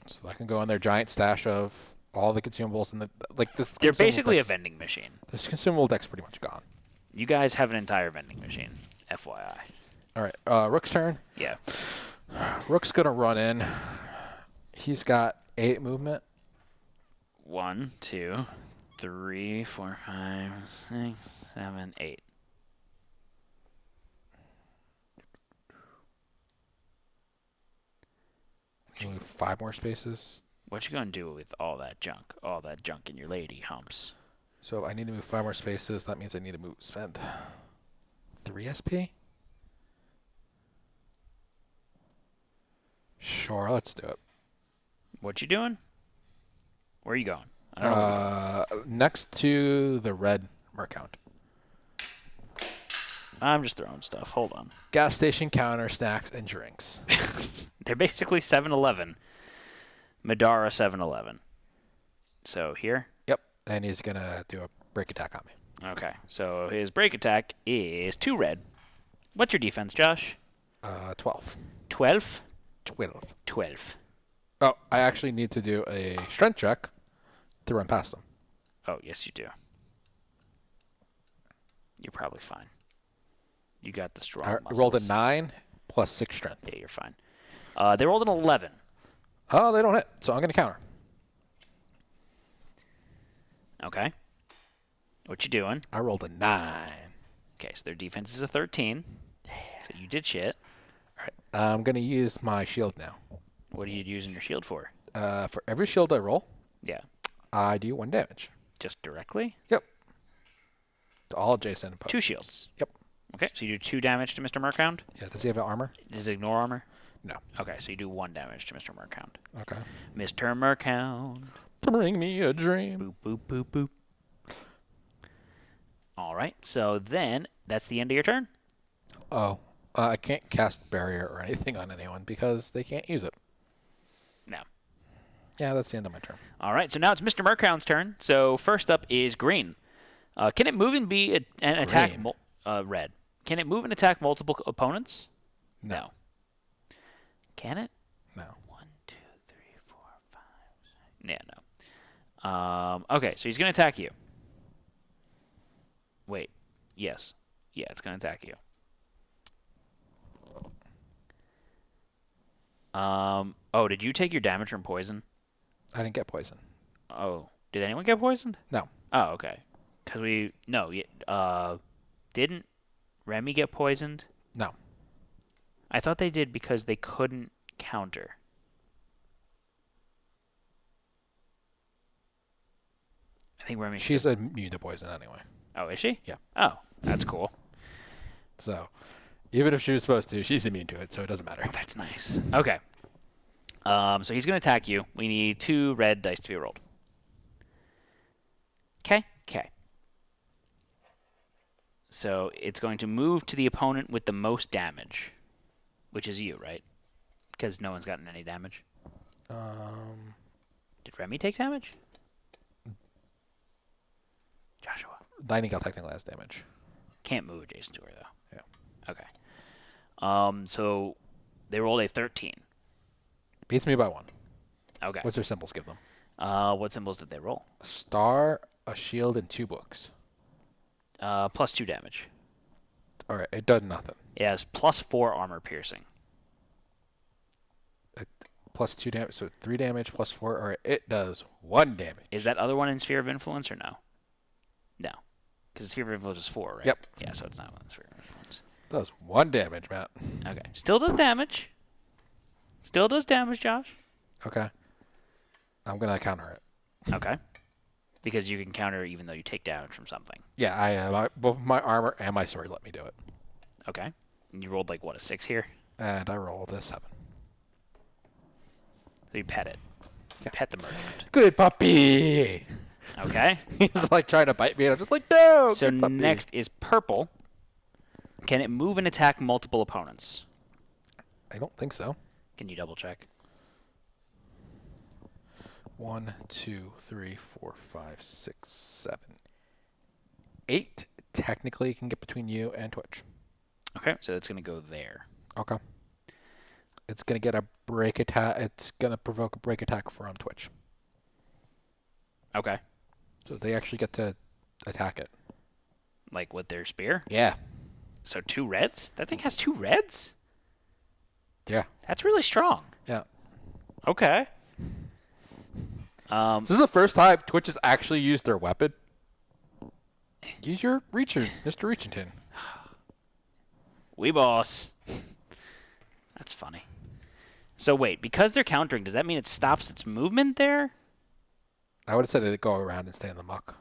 So that can go in their giant stash of all the consumables and this. They're basically a vending machine. This consumable deck's pretty much gone. You guys have an entire vending machine, FYI. All right, Rook's turn. Yeah. Rook's gonna run in. He's got 8 movement. 1, 2, 3, 4, 5, 6, 7, 8. Move 5 more spaces. What you gonna do with all that junk? All that junk in your lady humps. So if I need to move 5 more spaces, that means I need to spend 3 SP? Sure, let's do it. What you doing? Where are you going? I don't know. Next to the red Merck Hound. I'm just throwing stuff. Hold on. Gas station counter, snacks, and drinks. They're basically 7-Eleven. Middara 7-Eleven. So here? Yep. And he's going to do a break attack on me. Okay. So his break attack is 2 red. What's your defense, Josh? 12. 12? 12. 12. Oh, I actually need to do a strength check to run past him. Oh, yes, you do. You're probably fine. You got the strong I muscles. rolled a 9 plus 6 strength. Yeah, you're fine. They rolled an 11. Oh, they don't hit, so I'm going to counter. Okay. What you doing? I rolled a 9. Okay, so their defense is a 13. Yeah. So you did shit. All right. I'm going to use my shield now. What are you using your shield for? For every shield I roll, Yeah. I do 1 damage. Just directly? Yep. To all adjacent opponents. 2 shields. Yep. Okay, so you do 2 damage to Mr. Merck Hound? Yeah, does he have armor? Does it ignore armor? No. Okay, so you do 1 damage to Mr. Merck Hound. Okay. Mr. Merck Hound. Bring me a dream. Boop, boop, boop, boop. All right, so then that's the end of your turn. Oh, I can't cast barrier or anything on anyone because they can't use it. No. Yeah, that's the end of my turn. All right, so now it's Mr. Merck Hound's turn. So first up is green. Can it move and be an attack? Red. Can it move and attack multiple opponents? No. Can it? No. 1, 2, 3, 4, 5, 6. Yeah, no. Okay, so he's going to attack you. Wait. Yes. Yeah, it's going to attack you. Oh, did you take your damage from poison? I didn't get poison. Oh, did anyone get poisoned? No. Oh, okay. Because didn't Remi get poisoned? No. I thought they did because they couldn't counter. I think Remi. She's immune to poison anyway. Oh, is she? Yeah. Oh, that's cool. So, even if she was supposed to, she's immune to it, so it doesn't matter. That's nice. Okay. So he's going to attack you. We need 2 red dice to be rolled. Okay. So it's going to move to the opponent with the most damage, which is you, right? Because no one's gotten any damage. Did Remi take damage? Joshua. Nightingale technically has damage. Can't move adjacent to her, though. Yeah. Okay. So they rolled a 13. Beats me by 1. Okay. What's their symbols give them? What symbols did they roll? A star, a shield, and 2 books. Plus 2 damage. All right, it does nothing. It has plus 4 armor piercing. Plus 2 damage, so 3 damage plus 4. All right, it does 1 damage. Is that other one in Sphere of Influence or no? No. Because Sphere of Influence is 4, right? Yep. Yeah, so it's not in Sphere of Influence. Does 1 damage, Matt. Okay. Still does damage. Still does damage, Josh. Okay. I'm going to counter it. Okay. Because you can counter even though you take damage from something. Yeah, both my armor and my sword let me do it. Okay. And you rolled a 6 here? And I rolled a 7. So you pet it. You pet the merchant. Good puppy! Okay. He's trying to bite me, and I'm just like, no! So good puppy. next is purple. Can it move and attack multiple opponents? I don't think so. Can you double check? 1, 2, 3, 4, 5, 6, 7, 8. Technically, it can get between you and Twitch. Okay, so it's going to go there. Okay. It's going to get a break attack. It's going to provoke a break attack from Twitch. Okay. So they actually get to attack it. Like with their spear? Yeah. So 2 reds? That thing has 2 reds? Yeah. That's really strong. Yeah. Okay. This is the first time Twitch has actually used their weapon. Use your Reacher, Mr. Reachington. We boss. That's funny. So wait, because they're countering, does that mean it stops its movement there? I would have said it'd go around and stay in the muck.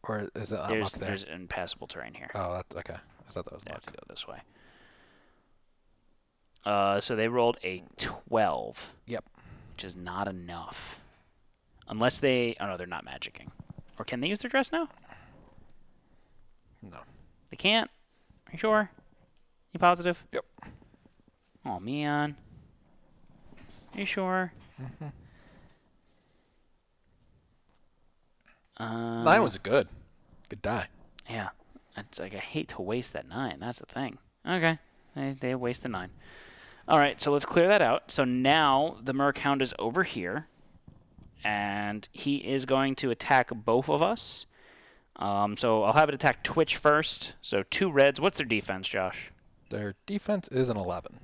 Or is it not muck there? There's impassable terrain here. Oh, that's okay. I thought that was They have muck. to go this way. So they rolled a 12. Yep. Which is not enough. Unless they... Oh, no, they're not magicking. Or can they use their dress now? No. They can't? Are you sure? You positive? Yep. Oh, man. Are you sure? Mm-hmm. 9 9 was good. Good die. Yeah. It's I hate to waste that 9. That's the thing. Okay. They wasted 9. All right, so let's clear that out. So now the Merc Hound is over here, and he is going to attack both of us. So I'll have it attack Twitch first. So 2 reds. What's their defense, Josh? Their defense is an 11.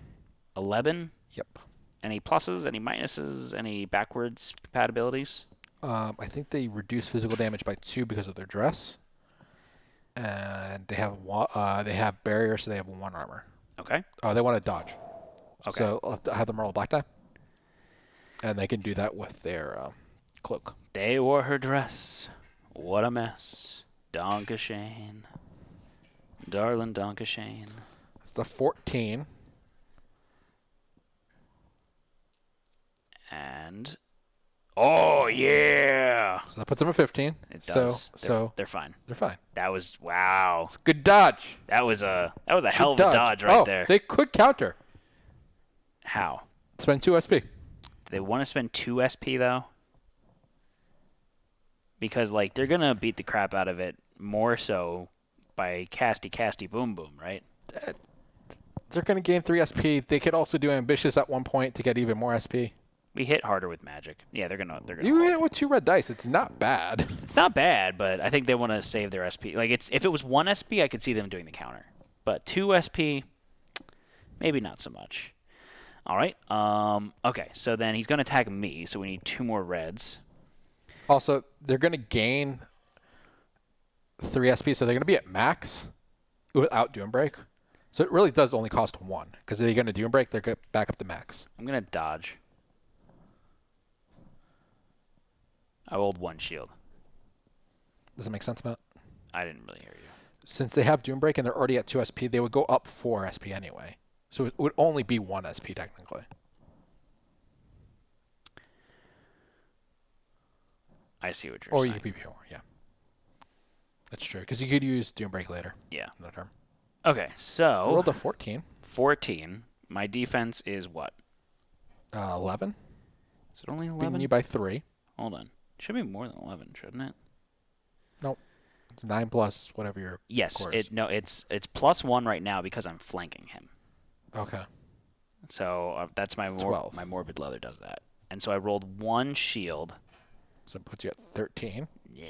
11? Yep. Any pluses, any minuses, any backwards compatibilities? I think they reduce physical damage by 2 because of their dress. And they have barrier, so they have 1 armor. Okay. Oh, they want to dodge. Okay. So I'll have them roll a black die. And they can do that with their cloak. They wore her dress. What a mess. Donkashane. Darling Donkashane. It's the 14. And... Oh, yeah. So that puts them at 15. It does. So They're fine. they're fine. That was, wow. Good dodge. That was a hell of a dodge right there. They could counter. How? Spend 2 SP. Do they want to spend 2 SP, though? Because, like, they're going to beat the crap out of it more so by casty, boom, boom, right? They're going to gain 3 SP. They could also do ambitious at one point to get even more SP. We hit harder with magic. Yeah, they're gonna. You hit with 2 red dice. It's not bad. It's not bad, but I think they want to save their SP. Like, if it was 1 SP, I could see them doing the counter. But 2 SP, maybe not so much. All right. Okay. So then he's gonna attack me. So we need 2 more reds. Also, they're going to gain 3 SP, so they're going to be at max without Doom Break. So it really does only cost 1, because they're going to Doom Break, they're back up to max. I'm gonna dodge. I rolled 1 shield. Does that make sense, Matt? I didn't really hear you. Since they have Doom Break and they're already at 2 SP, they would go up 4 SP anyway. So it would only be 1 SP technically. I see what you're Or saying. you could PP more, yeah. That's true, because you could use Doom Break later. Yeah. In the term. Okay. I So rolled a 14. 14. My defense is what? 11. Is it only Beating 11? you by 3. Hold on. It should be more than 11, shouldn't it? Nope. It's 9 plus whatever your Yes. score is. It's +1 right now because I'm flanking him. Okay. So that's my 12. my morbid leather does that. And so I rolled 1 shield. So it puts you at 13. Yeah.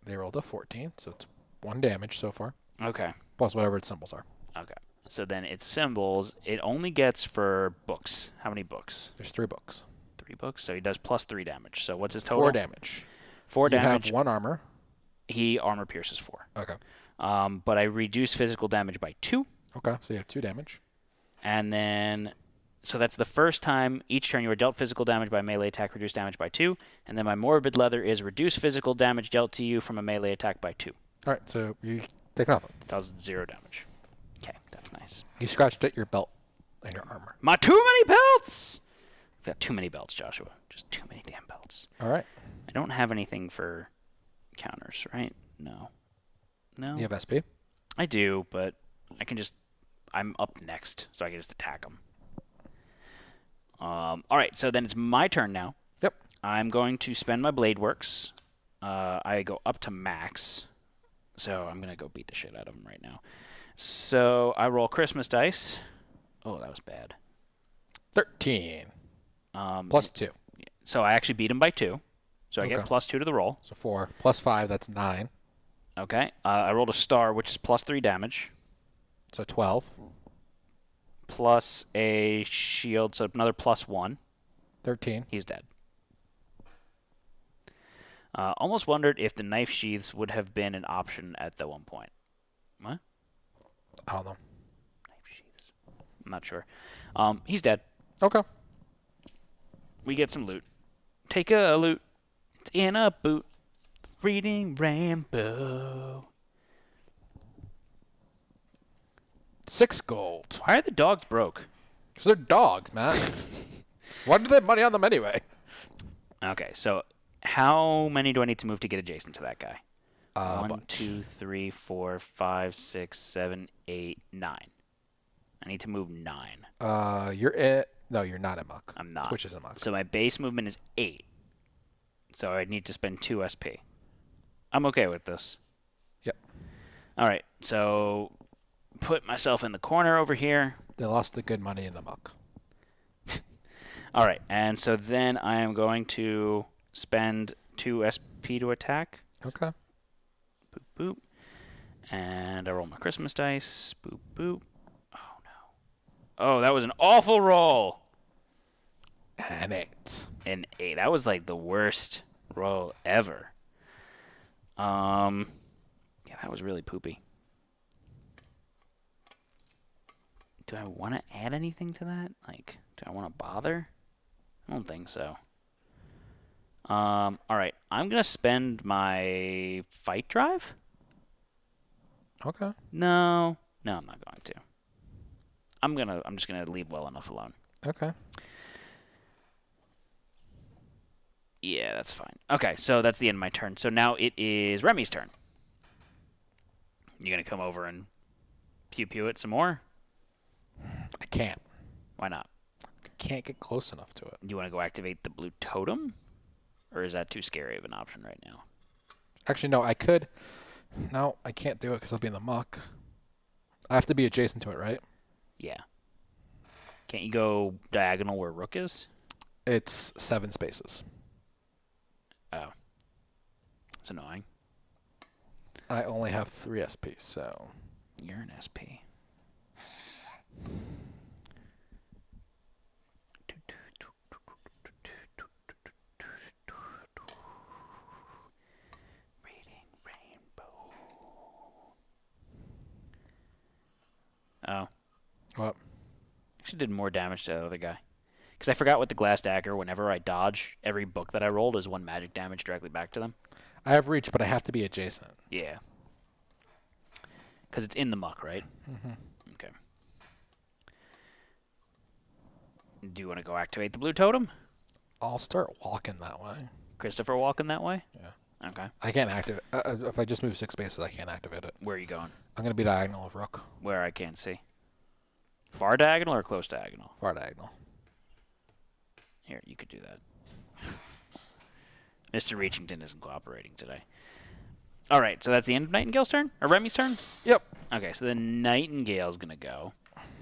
They rolled a 14, so it's 1 damage so far. Okay. Plus whatever its symbols are. Okay. So then its symbols, it only gets for books. How many books? There's 3 books. 3 books. So he does +3 damage. So what's his total? 4 damage. 4 You damage. have 1 armor. He armor pierces 4. Okay. But I reduce physical damage by 2. Okay, so you have 2 damage. And then, so that's the first time each turn you are dealt physical damage by a melee attack, reduced damage by 2. And then my morbid leather is reduce physical damage dealt to you from a melee attack by 2. All right, so you take nothing. That was 0 damage. Okay, that's nice. You scratched at your belt and your armor. My too many belts! I've got too many belts, Joshua. Just too many damn belts. All right. I don't have anything for counters, right? No. No? You have SP? I do, but I can just... I'm up next, so I can just attack them. All right, so then it's my turn now. Yep. I'm going to spend my Blade Works. I go up to max, so I'm going to go beat the shit out of him right now. So I roll Christmas dice. Oh, that was bad. 13. Plus 2. So I actually beat him by 2. So I get Okay. +2 to the roll. So 4. Plus 5, that's 9. Okay. I rolled a star, which is +3 damage, So 12. plus a shield, so another +1. 13. He's dead. Almost wondered if the knife sheaths would have been an option at the one point. What? I don't know. Knife sheaths. I'm not sure. He's dead. Okay. We get some loot. Take a loot. It's in a boot. Reading Rambo. 6 gold. Why are the dogs broke? Because they're dogs, man. Why do they have money on them anyway? Okay, so how many do I need to move to get adjacent to that guy? A 1, bunch. 2, 3, 4, 5, 6, 7, 8, 9. I need to move 9. You're in. No, you're not in muck. I'm not. Twitch is in muck. So my base movement is 8. So I need to spend 2 SP. I'm okay with this. Yep. All right, so put myself in the corner over here. They lost the good money in the muck. All right, and so then I am going to spend 2 SP to attack. Okay. Boop, boop. And I roll my Christmas dice. Boop, boop. Oh, no. Oh, that was an awful roll. And 8. An 8. That was like the worst roll ever. Yeah, that was really poopy. Do I want to add anything to that? Like, do I want to bother? I don't think so. All right, I'm gonna spend my fight drive. Okay. No, I'm not going to. I'm just gonna leave well enough alone. Okay. Yeah, that's fine. Okay, so that's the end of my turn. So now it is Remi's turn. You gonna come over and pew it some more? I can't. Why not? I can't get close enough to it. Do you want to go activate the blue totem? Or is that too scary of an option right now? Actually, no, I could. No, I can't do it because I'll be in the muck. I have to be adjacent to it, right? Yeah. Can't you go diagonal where Rook is? It's 7 spaces. Oh. That's annoying. I only have 3 SP, so... You're an SP. Reading Rainbow. Oh. What? Actually did more damage to the other guy. Because I forgot with the glass dagger, whenever I dodge, every book that I rolled is 1 magic damage directly back to them. I have reach, but I have to be adjacent. Yeah. Because it's in the muck, right? Mm-hmm. Okay. Do you want to go activate the blue totem? I'll start walking that way. Christopher walking that way? Yeah. Okay. I can't activate if I just move 6 spaces, I can't activate it. Where are you going? I'm going to be diagonal of Rook. Where I can't see. Far diagonal or close diagonal? Far diagonal. Here, you could do that. Mr. Reachington isn't cooperating today. All right, so that's the end of Nightingale's turn? Or Remi's turn? Yep. Okay, so the Nightingale's going to go.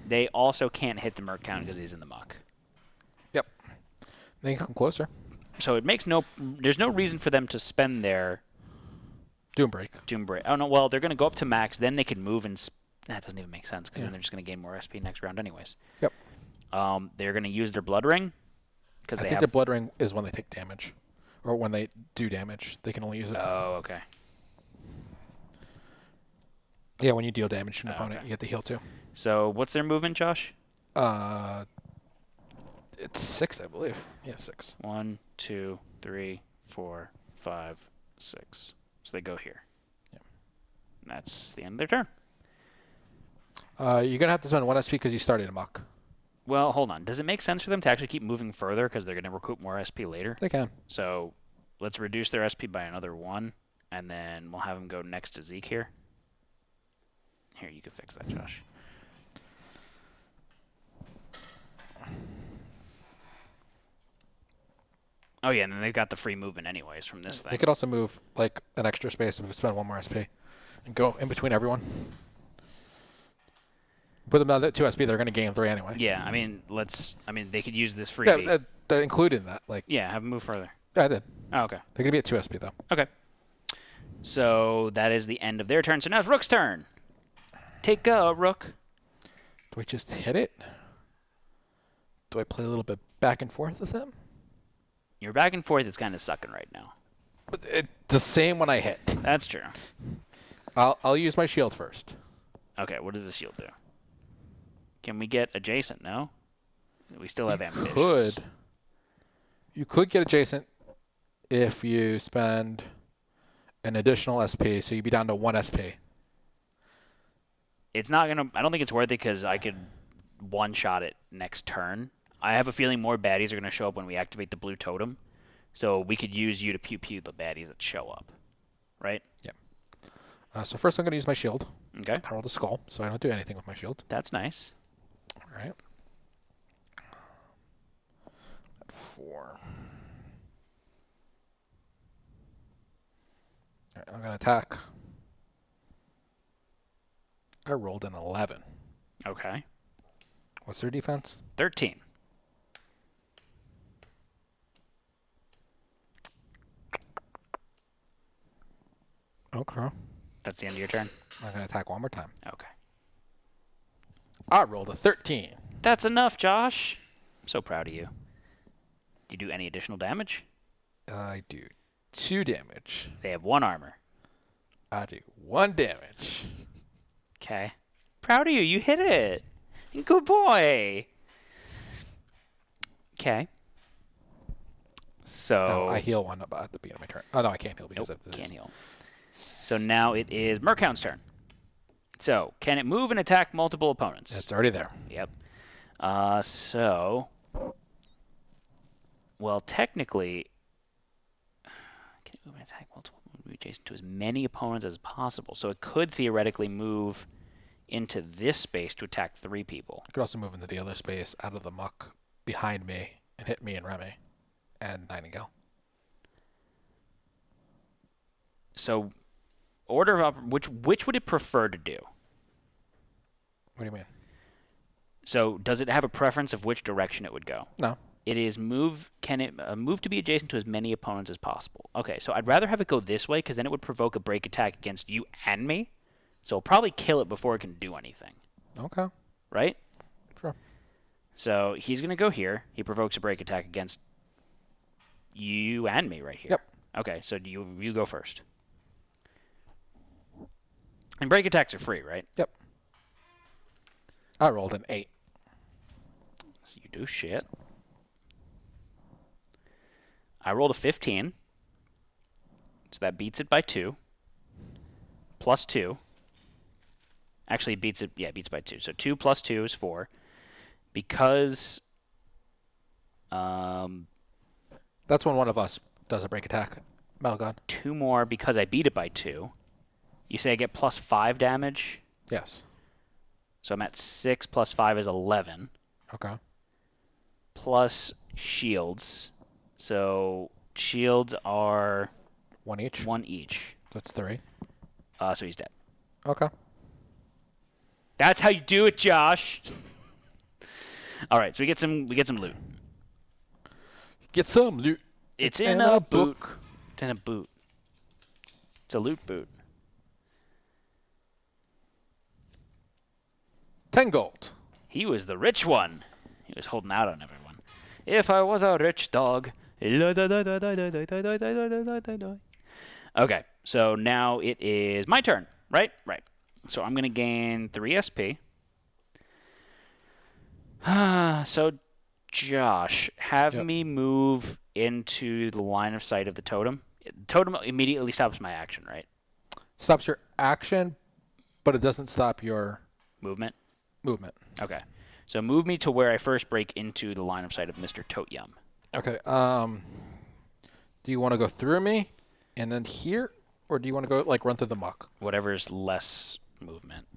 They also can't hit the Merck Hound because he's in the muck. Yep. They can come closer. So it makes there's no reason for them to spend their Doom break. Doom Break. Oh, no, well, they're going to go up to max, then they can move and... that doesn't even make sense because then they're just going to gain more SP next round anyways. Yep. They're going to use their Blood Ring. I think the Blood Ring is when they take damage. Or when they do damage. They can only use it. Oh, okay. Yeah, when you deal damage to an opponent, okay. you get the heal too. So what's their movement, Josh? It's 6, I believe. Yeah, 6. 1, 2, 3, 4, 5, 6. So they go here. Yeah. And that's the end of their turn. You're going to have to spend 1 SP because you started a muck. Well, hold on. Does it make sense for them to actually keep moving further because they're going to recoup more SP later? They can. So let's reduce their SP by another 1, and then we'll have them go next to Zeke here. Here, you can fix that, Josh. Oh, yeah, and then they've got the free movement anyways from this thing. They could also move like an extra space if we spend 1 more SP and go in between everyone. Put them down at 2 SP, they're going to gain 3 anyway. Yeah, I mean, they could use this freebie. Yeah, including that. Yeah, have them move further. Yeah, I did. Oh, okay. They're going to be at 2 SP, though. Okay. So that is the end of their turn. So now it's Rook's turn. Take a Rook. Do I just hit it? Do I play a little bit back and forth with him? Your back and forth is kind of sucking right now. But it's the same when I hit. That's true. I'll use my shield first. Okay, what does the shield do? Can we get adjacent? No? We still have ambitions. You could get adjacent if you spend an additional SP, so you'd be down to 1 SP. It's not going to... I don't think it's worth it because I could one-shot it next turn. I have a feeling more baddies are going to show up when we activate the blue totem. So we could use you to pew-pew the baddies that show up. Right? Yep. So first I'm going to use my shield. Okay. I roll the skull, so I don't do anything with my shield. That's nice. All right. 4. All right, I'm going to attack. I rolled an 11. Okay. What's their defense? 13. Okay. That's the end of your turn? I'm going to attack 1 more time. Okay. I rolled a 13. That's enough, Josh. I'm so proud of you. Do you do any additional damage? I do 2 damage. They have 1 armor. I do 1 damage. Okay. Proud of you. You hit it. Good boy. Okay. So... Oh, I heal 1 at the beginning of my turn. Oh, no, I can't heal because nope, of this. Can't heal. So now it is Merck Hound's turn. So, can it move and attack multiple opponents? It's already there. Yep. So... Well, technically, Move and attack multiple. Move adjacent to as many opponents as possible. So it could theoretically move into this space to attack 3 people. You could also move into the other space out of the muck behind me and hit me and Remi and Nightingale. So, order of which would it prefer to do? What do you mean? So, does it have a preference of which direction it would go? No. It is move. Can it move to be adjacent to as many opponents as possible? Okay, so I'd rather have it go this way because then it would provoke a break attack against you and me. So it'll probably kill it before it can do anything. Okay. Right? Sure. So he's going to go here. He provokes a break attack against you and me right here. Yep. Okay, so you go first. And break attacks are free, right? Yep. I rolled an 8. So you do shit. I rolled a 15. So that beats it by 2. Plus 2. Actually, it beats it. Yeah, it beats by 2. So 2 plus 2 is 4. Because that's when one of us does a break attack. Metal gun. 2 more because I beat it by 2. You say I get plus 5 damage? Yes. So I'm at 6 plus 5 is 11. Okay. Plus shields. So shields are 1 each. 1 each. That's 3. So he's dead. Okay. That's how you do it, Josh. All right, so we get some loot. Get some loot. It's in a boot. It's in a boot. It's a loot boot. 10 gold. He was the rich one. He was holding out on everyone. If I was a rich dog. Okay, so now it is my turn, right? Right. So I'm going to gain 3 SP. So, Josh, have me move into the line of sight of the totem. Totem immediately stops my action, right? Stops your action, but it doesn't stop your movement. Okay. So move me to where I first break into the line of sight of Mr. Totem. Okay. Do you want to go through me and then here, or do you want to go like run through the muck? Whatever's less movement.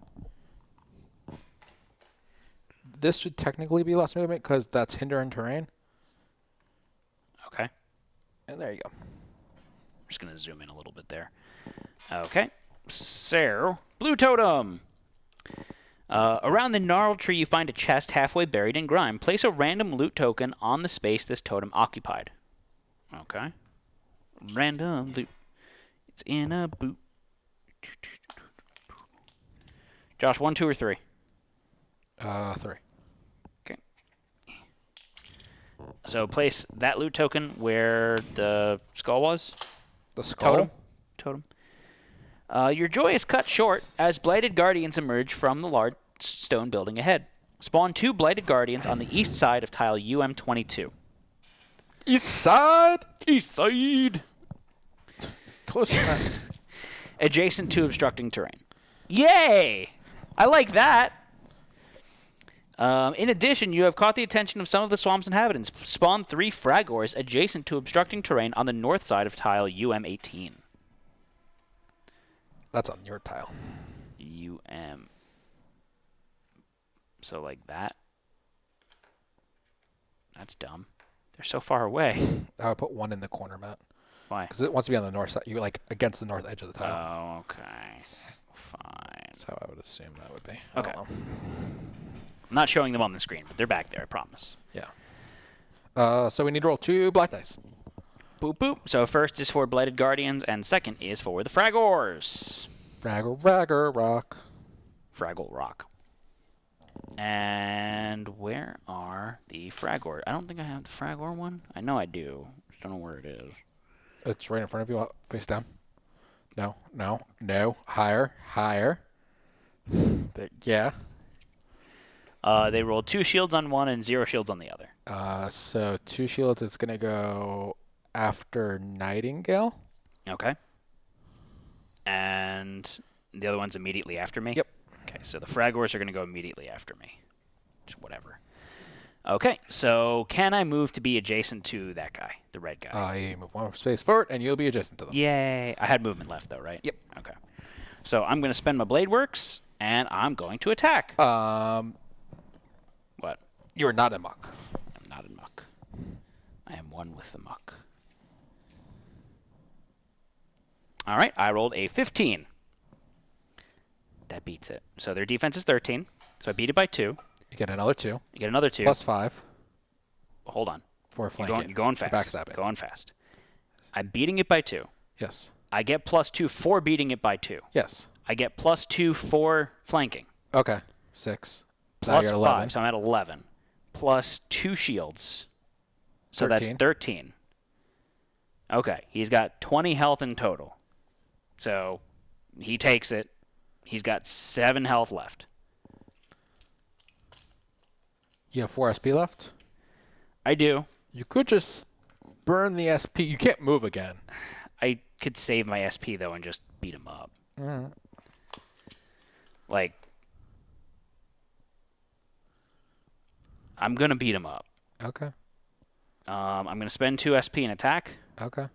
This should technically be less movement because that's hindering terrain. Okay. And there you go. I'm just going to zoom in a little bit there. Okay. So, blue totem. Around the gnarled tree, you find a chest halfway buried in grime. Place a random loot token on the space this totem occupied. Okay. Random loot. It's in a boot. Josh, 1, 2, or 3? 3. Okay. So place that loot token where the skull was. The skull? Totem. Your joy is cut short as Blighted Guardians emerge from the large stone building ahead. Spawn 2 Blighted Guardians on the east side of tile UM22. East side? East side! Close enough. Adjacent to obstructing terrain. Yay! I like that! In addition, you have caught the attention of some of the swamp's inhabitants. Spawn 3 Fragors adjacent to obstructing terrain on the north side of tile UM18. That's on your tile. UM. So like that. That's dumb. They're so far away. I would put 1 in the corner, Matt. Why? Because it wants to be on the north side. You're like against the north edge of the tile. Oh, okay. Fine. That's how I would assume that would be. Okay. I'm not showing them on the screen, but they're back there, I promise. Yeah. So we need to roll 2 black dice. Boop, boop. So first is for Blighted Guardians, and second is for the Fragors. Fraggle rock. Fraggle Rock. And where are the Fragor? I don't think I have the Fragor one. I know I do. Just don't know where it is. It's right in front of you, face down. No. Higher. Yeah. They rolled 2 shields on one and 0 shields on the other. So 2 shields is going to go after Nightingale. Okay. And the other one's immediately after me? Yep. Okay, so the Fragors are going to go immediately after me. Just whatever. Okay, so can I move to be adjacent to that guy, the red guy? I move 1 space forward, and you'll be adjacent to them. Yay. I had movement left, though, right? Yep. Okay. So I'm going to spend my Blade Works, and I'm going to attack. What? You are not in muck. I'm not in muck. I am one with the muck. All right, I rolled a 15. That beats it. So their defense is 13, so I beat it by 2. You get another 2. You get another 2. Plus 5. Hold on. For flanking. You're going fast. For backstabbing. Going fast. I'm beating it by 2. Yes. I get plus 2 for beating it by 2. Yes. I get plus 2 for flanking. Okay. 6. Plus now you're 5, so I'm at 11. Plus 2 shields. So 13. that's 13. Okay, he's got 20 health in total. So he takes it. He's got 7 health left. You have 4 SP left? I do. You could just burn the SP. You can't move again. I could save my SP, though, and just beat him up. Mm. Like, I'm going to beat him up. Okay. I'm going to spend 2 SP and attack. Okay.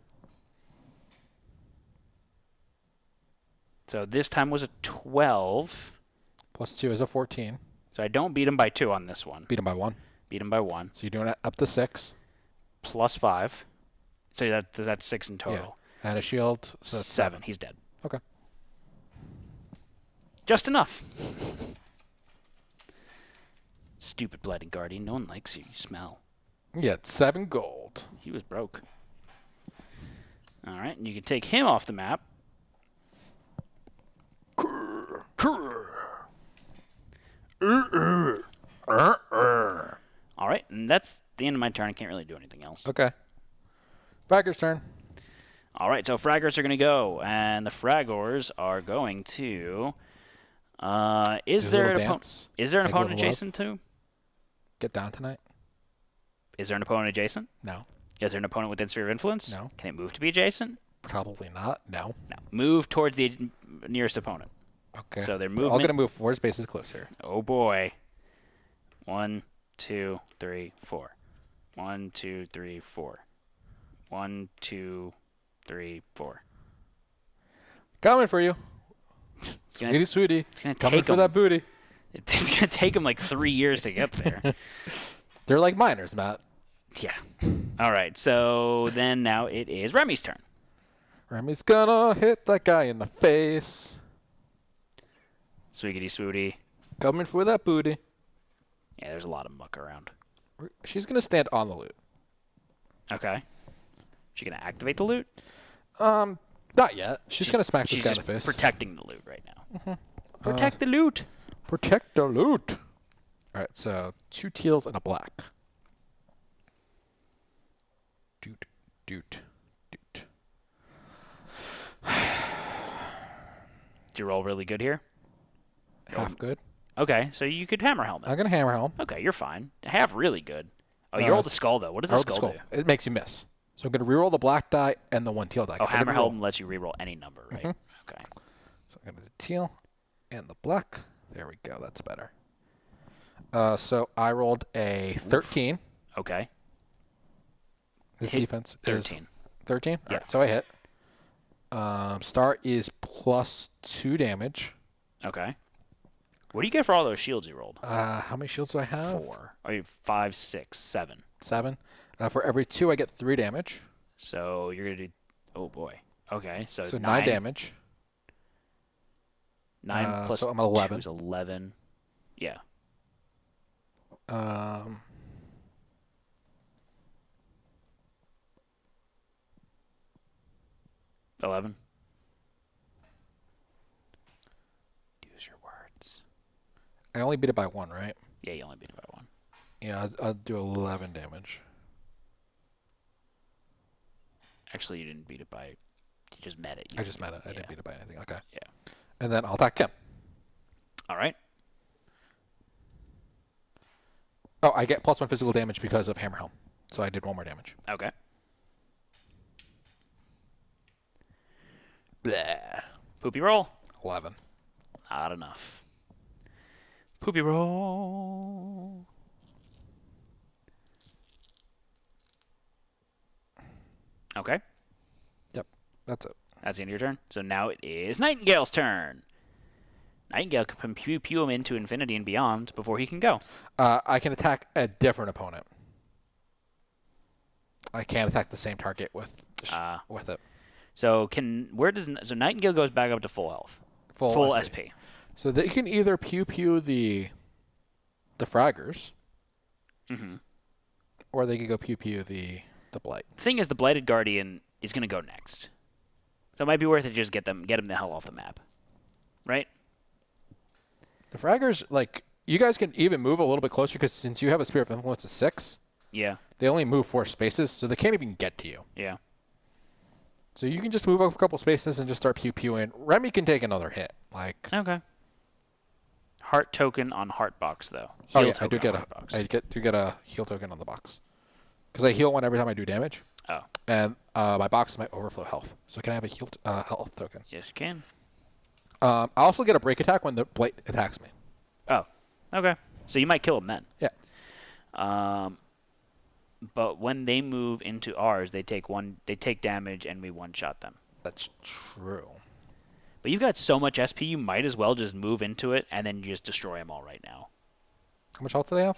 So this time was a 12. Plus 2 is a 14. So I don't beat him by 2 on this one. Beat him by 1. Beat him by 1. So you're doing it up to 6. Plus 5. So that's 6 in total. Yeah. And a shield. So that's 7. He's dead. Okay. Just enough. Stupid Blighted Guardian. No one likes you. You smell. Yeah, it's 7 gold. He was broke. All right, and you can take him off the map. All right, and that's the end of my turn. I can't really do anything else. Okay. Fragger's turn. All right, so Fraggers are going to go, and the Fraggors are going to... Is there an opponent adjacent to? Get down tonight? Is there an opponent adjacent? No. Is there an opponent within sphere of influence? No. Can it move to be adjacent? Probably not. No. No. Move towards the nearest opponent. Okay. So they're We're moving. all going to move 4 spaces closer. Oh boy. 1, 2, 3, 4. 1, 2, 3, 4. 1, 2, 3, 4. Coming for you. Gonna, Sweetie. It's gonna Coming take for that booty. It's gonna take them like 3 years to get there. They're like miners, Matt. Yeah. All right. So then now it is Remi's turn. Remi's gonna hit that guy in the face. Swiggity swooty. Coming for that booty. Yeah, there's a lot of muck around. She's gonna stand on the loot. Okay. She gonna activate the loot? Not yet. She's gonna smack this She's guy in just the face. protecting the loot right now. Protect the loot. Protect the loot. All right, so 2 teals and a black. Doot, doot, doot. Did you roll really good here? Half good. Okay, so you could hammer helmet. I'm gonna hammer helm. Okay, you're fine. Half really good. Oh, you rolled the skull though. What does the skull do? It makes you miss. So I'm gonna reroll the black die and the 1 teal die. Oh, hammer helmet lets you reroll any number, right? Okay. So I'm gonna do teal and the black. There we go. That's better. So I rolled a 13. Okay. His Hit defense 13. is 13. Yeah. Right, so I hit. Star is plus 2 damage. Okay. What do you get for all those shields you rolled? How many shields do I have? 4. Oh, you have 5, 6, 7. 7. For every 2, I get 3 damage. So you're gonna do. Oh boy. Okay. So 9 damage. 9 plus so I'm at 11. 2 is 11. Yeah. 11. Use your words. I only beat it by 1, right? Yeah, you only beat it by 1. Yeah, I'll do 11 damage. Actually, you didn't beat it by. You just met it. I just met it. I didn't beat it by anything. Okay. Yeah. And then I'll attack him. All right. Oh, I get plus 1 physical damage because of hammer helm. So I did 1 more damage. Okay. Blah. Poopy roll. 11. Not enough. Poopy roll. Okay. Yep, that's it. That's the end of your turn. So now it is Nightingale's turn. Nightingale can pew him into infinity and beyond before he can go. I can attack a different opponent. I can't attack the same target with it. So so Nightingale goes back up to full health, full SP. So they can either pew the fraggers, or they can go pew the blight. The thing is, the Blighted Guardian is going to go next, so it might be worth it to just get him the hell off the map, right? The fraggers, like, you guys can even move a little bit closer because since you have a Spirit of Influence of 6, yeah, they only move 4 spaces, so they can't even get to you. Yeah. So you can just move up a couple spaces and just start pew-pewing. Remi can take another hit. Okay. Heart token on heart box, though. Heal I do get a heal token on the box. Because I heal one every time I do damage. Oh. And my box is my overflow health. So can I have a health token? Yes, you can. I also get a break attack when the blight attacks me. Oh. Okay. So you might kill him then. Yeah. But when they move into ours, they take damage and we one-shot them. That's true. But you've got so much SP, you might as well just move into it and then you just destroy them all right now. How much health do they have?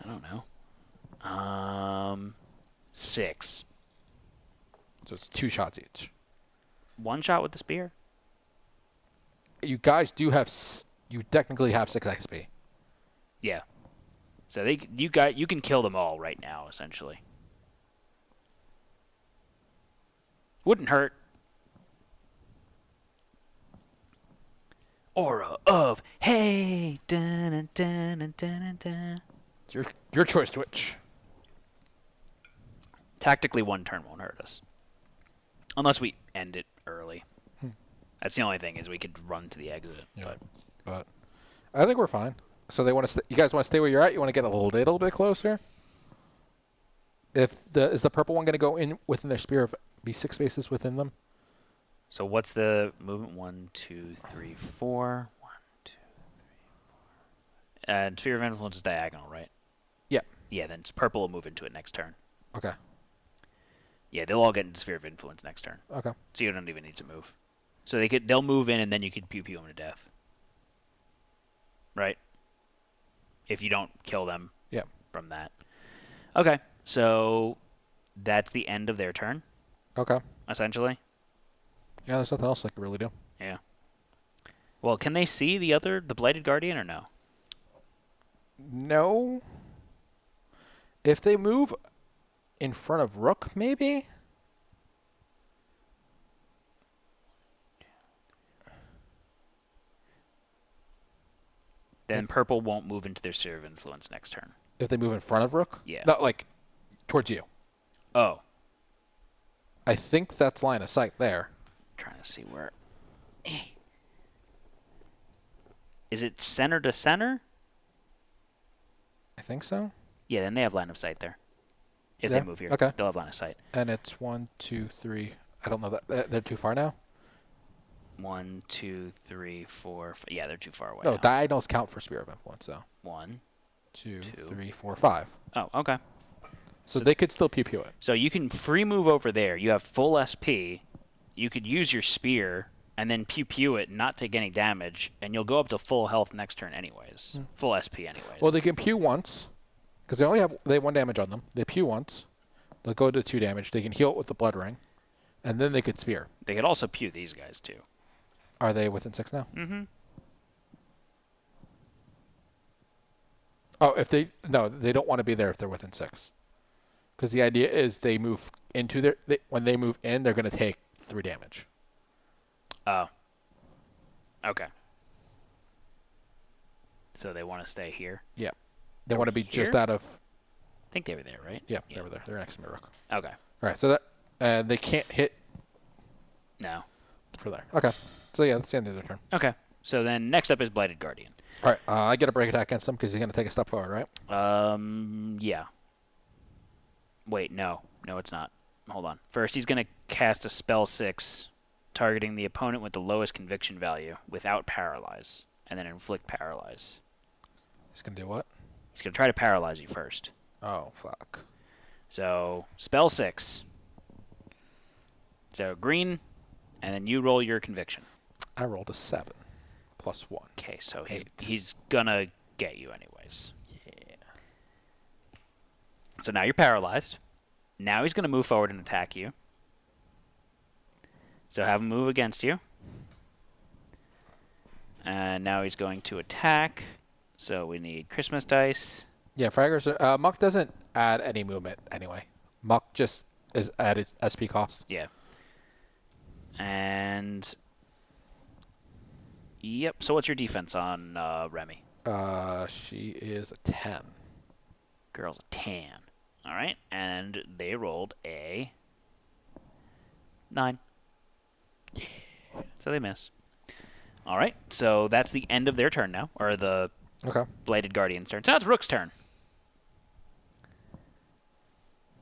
I don't know. 6. So it's 2 shots each. 1 shot with the spear? You guys do have... You technically have 6 XP. Yeah. So you can kill them all right now, essentially. Wouldn't hurt. Aura of hey, dun dun dun dun dun. Your choice, Twitch. Tactically, 1 turn won't hurt us, unless we end it early. That's the only thing is we could run to the exit. Yeah. But I think we're fine. So they want to. You guys want to stay where you're at? You want to get a little bit closer? Is the purple one going to go in within their spear of be 6 spaces within them? So what's the movement? 1, 2, 3, 4. 1, 2, 3, 4. And sphere of influence is diagonal, right? Yeah. Yeah. Then purple will move into it next turn. Okay. Yeah, they'll all get into sphere of influence next turn. Okay. So you don't even need to move. So they'll move in and then you could pew them to death. Right? If you don't kill them from that. Okay, so that's the end of their turn. Okay. Essentially. Yeah, there's nothing else I can really do. Yeah. Well, can they see the Blighted Guardian or no? No. If they move in front of Rook, maybe? Then purple won't move into their sphere of influence next turn. If they move in front of Rook? Yeah. Not like towards you. Oh. I think that's line of sight there. Trying to see where. Is it center to center? I think so. Yeah, then they have line of sight there. If Yeah? they move here, Okay. they'll have line of sight. And it's 1, 2, 3. I don't know that they're too far now. 1, 2, 3, 4. Yeah, they're too far away. No, now. diagonals count for Spear of Influence, though. 1, 2, 2. 3, 4, 5. Oh, okay. So they could still pew it. So you can free move over there. You have full SP. You could use your spear and then pew it and not take any damage, and you'll go up to full health next turn anyways. Full SP anyways. Well, they can pew once, because they have 1 damage on them. They pew once. They'll go to 2 damage. They can heal it with the Blood Ring, and then they could spear. They could also pew these guys too. Are they within 6 now? Mm-hmm. Oh, they don't want to be there if they're within 6. Because the idea is they move into when they move in, they're going to take 3 damage. Oh. Okay. So they want to stay here? Yeah. They want to be here? just out of... I think they were there, right? Yeah, they were there. They're next to Rook. Okay. All right, so that... they can't hit... No. For there. Okay. So yeah, that's the end of their turn. Okay. So then next up is Blighted Guardian. All right, I get a break attack against him because he's going to take a step forward, right? Yeah. Wait, no. No, it's not. Hold on. First, he's going to cast a spell 6, targeting the opponent with the lowest conviction value without paralyze, and then inflict paralyze. He's going to do what? He's going to try to paralyze you first. Oh, fuck. So, spell 6. So green, and then you roll your conviction. I rolled a 7 plus 1. Okay, so 8. he's gonna get you anyways. Yeah. So now you're paralyzed. Now he's gonna move forward and attack you. So have him move against you. And now he's going to attack. So we need Christmas dice. Yeah, Fraggers. Muck doesn't add any movement anyway. Muck just is added SP cost. Yeah. And yep. So what's your defense on Remi? She is a 10. Girl's a 10. All right. And they rolled a 9. Yeah. So they miss. All right. So that's the end of their turn now, or the Blighted Guardian's turn. So now it's Rook's turn.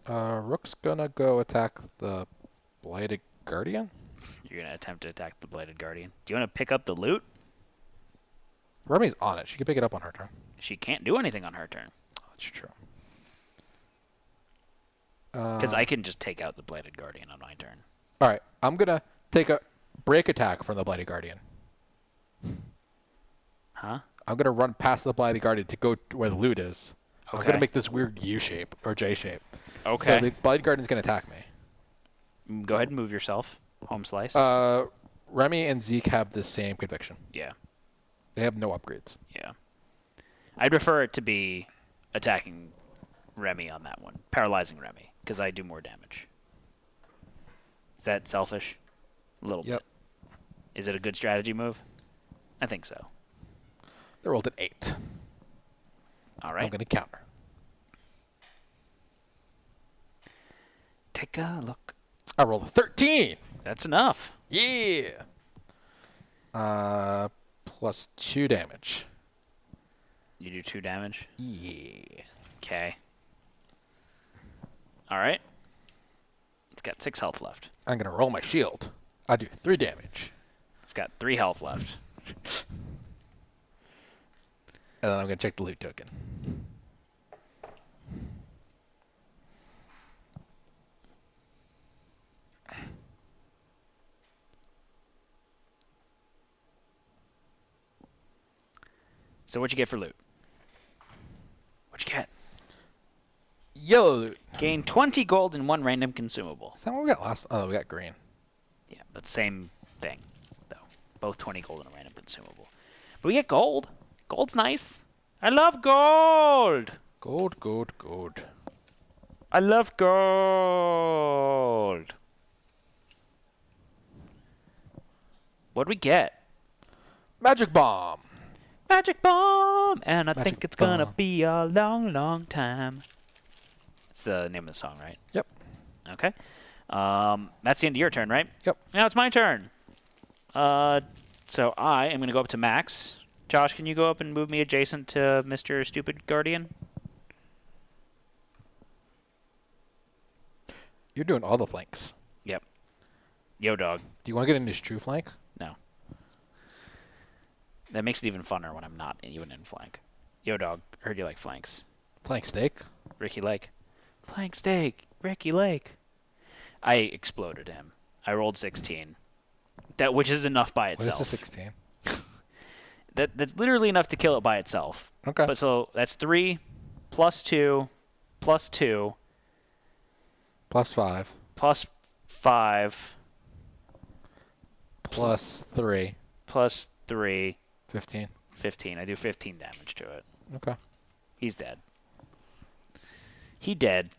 Rook's gonna go attack the Blighted Guardian. You're going to attempt to attack the Blighted Guardian. Do you want to pick up the loot? Remi's on it. She can pick it up on her turn. She can't do anything on her turn. That's true. Because I can just take out the Blighted Guardian on my turn. All right. I'm gonna take a break attack from the Blighted Guardian. Huh? I'm gonna run past the Blighted Guardian to go to where the loot is. Okay. I'm gonna make this weird U shape or J shape. Okay. So the Blighted Guardian's gonna attack me. Go ahead and move yourself. Home slice. Remi and Zeke have the same conviction. Yeah. They have no upgrades. Yeah. I'd prefer it to be attacking Remi on that one. Paralyzing Remi, because I do more damage. Is that selfish? A little bit. Is it a good strategy move? I think so. They rolled an 8. All right. I'm going to counter. Take a look. I rolled a 13. That's enough. Yeah. Plus 2 damage. You do 2 damage? Yeah. Okay. All right. It's got 6 health left. I'm going to roll my shield. I do 3 damage. It's got 3 health left. And then I'm going to check the loot token. So what'd you get for loot? What'd you get? Yellow loot. Gain 20 gold and 1 random consumable. Is that what we got last? Oh, we got green. Yeah, that's the same thing, though. Both 20 gold and a random consumable. But we get gold. Gold's nice. I love gold. Gold, gold, gold. I love gold. What'd we get? Magic bomb. Magic bomb. And I Magic think it's gonna bomb. be a long, long time. That's the name of the song, right? Yep. Okay. That's the end of your turn, right? Yep. Now it's my turn. So I am going to go up to Max. Josh, can you go up and move me adjacent to Mr. Stupid Guardian? You're doing all the flanks. Yep. Yo, dog. Do you want to get in his true flank? No. That makes it even funner when I'm not even in flank. Yo, dog. Heard you like flanks. Flank steak? Ricky Lake. Flank steak. Ricky Lake. I exploded him. I rolled 16. Which is enough by What itself. is the 16? That's literally enough to kill it by itself. Okay. But so that's 3 plus 2 plus 2 Plus 5. plus 5 Plus 3. plus 3, 15. 15. I do 15 damage to it. Okay. He's dead. He dead.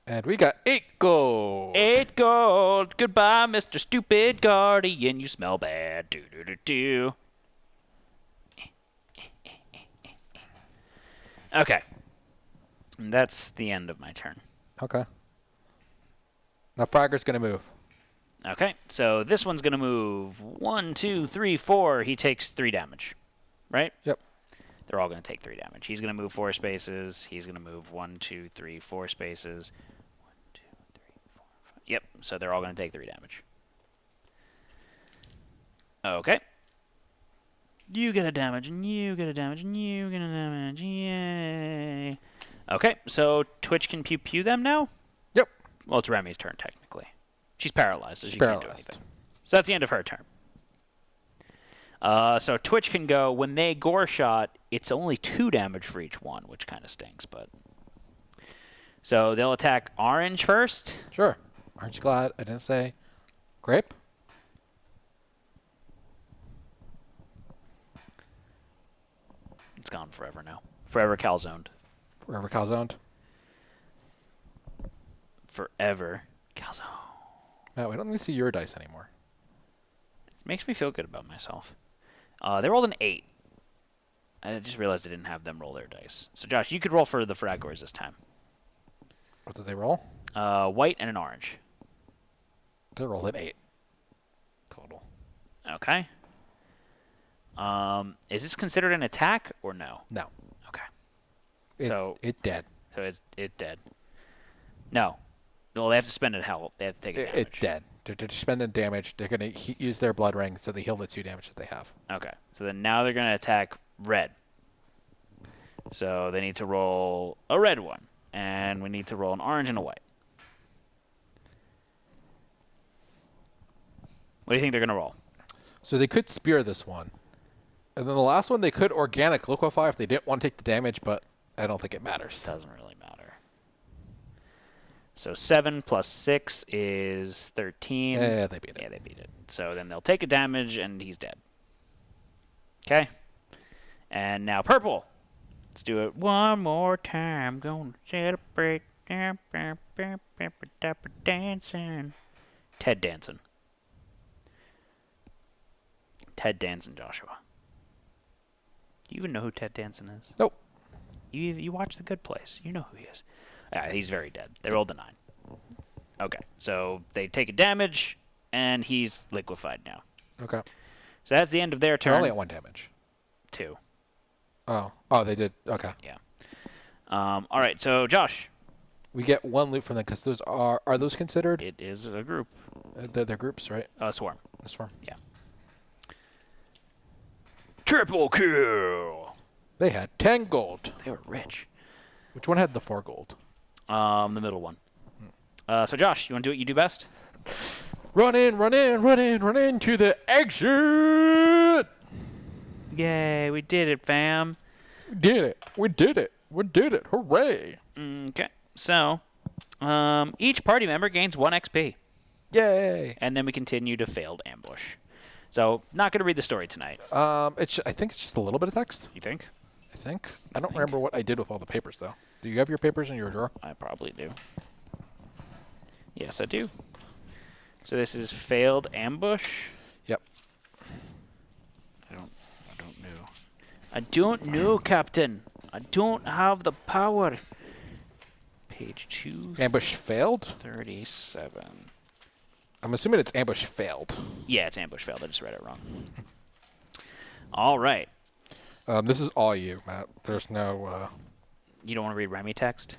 And we got 8 gold. 8 gold. Goodbye, Mr. Stupid Guardian. You smell bad. Do do do do. Okay. And that's the end of my turn. Okay. Now Fragger's going to move. Okay, so this one's going to move 1, 2, 3, 4. He takes 3 damage, right? Yep. They're all going to take 3 damage. He's going to move 4 spaces. He's going to move 1, 2, 3, 4 spaces. 1, 2, 3, 4, 5. Yep, so they're all going to take 3 damage. Okay. You get a damage, and you get a damage, and you get a damage. Yay. Okay, so Twitch can pew-pew them now? Yep. Well, it's Remi's turn, technically. She's paralyzed, so she can't do paralyzed. anything. So that's the end of her turn. So Twitch can go, when they gore shot, it's only 2 damage for each one, which kind of stinks, but... So they'll attack orange first. Sure. Aren't you glad I didn't say grape? It's gone forever now. Forever calzoned. Forever calzoned. Forever calzone. No, we don't need to see your dice anymore. It makes me feel good about myself. They rolled an 8. I just realized I didn't have them roll their dice. So Josh, you could roll for the Fragors this time. What did they roll? White and an orange. They rolled an 8 total. Okay. Is this considered an attack or no? No. Okay. It dead. So it's dead. No. Well, they have to spend it hell. They have to take a damage. It's dead. They're spending damage. They're going to use their blood ring, so they heal the 2 damage that they have. Okay. So then now they're going to attack red. So they need to roll a red one. And we need to roll an orange and a white. What do you think they're going to roll? So they could spear this one. And then the last one, they could organic liquefy if they didn't want to take the damage, but I don't think it matters. Doesn't really matter. So 7 plus 6 is 13. Yeah, they beat it. Yeah, they beat it. So then they'll take a damage, and he's dead. Okay. And now purple. Let's do it one more time. Gonna celebrate. Dancing. Ted Danson. Ted Danson, Joshua. Do you even know who Ted Danson is? Nope. You watch The Good Place. You know who he is. He's very dead. They rolled a 9. Okay, so they take a damage, and he's liquefied now. Okay. So that's the end of their turn. They're only at 1 damage. 2. Oh, they did. Okay. Yeah. All right, so Josh. We get 1 loot from them because those are those considered? It is a group. They're groups, right? Swarm. A swarm. Yeah. Triple kill. They had 10 gold. They were rich. Which one had the 4 gold? The middle one. So Josh, you want to do what you do best? Run in to the exit. Yay, we did it, fam. We did it. Hooray. Okay, so each party member gains 1 XP. Yay. And then we continue to failed ambush. So, not going to read the story tonight. I think it's just a little bit of text. You think? I don't remember what I did with all the papers, though. Do you have your papers in your drawer? I probably do. Yes, I do. So this is failed ambush. Yep. I don't know, Captain. I don't have the power. Page 2. Ambush failed? 37. I'm assuming it's ambush failed. Yeah, it's ambush failed. I just read it wrong. All right. This is all you, Matt. There's no... You don't want to read Remi text?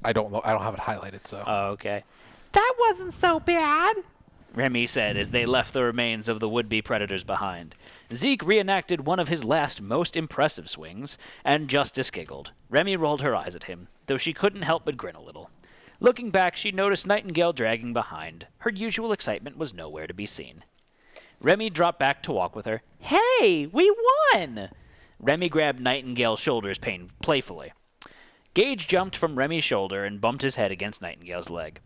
I don't know. I don't have it highlighted, so... Oh, okay. That wasn't so bad, Remi said as they left the remains of the would-be predators behind. Zeke reenacted one of his last most impressive swings, and Justice giggled. Remi rolled her eyes at him, though she couldn't help but grin a little. Looking back, she noticed Nightingale dragging behind. Her usual excitement was nowhere to be seen. Remi dropped back to walk with her. Hey, we won! Remi grabbed Nightingale's shoulders playfully. Gage jumped from Remi's shoulder and bumped his head against Nightingale's leg.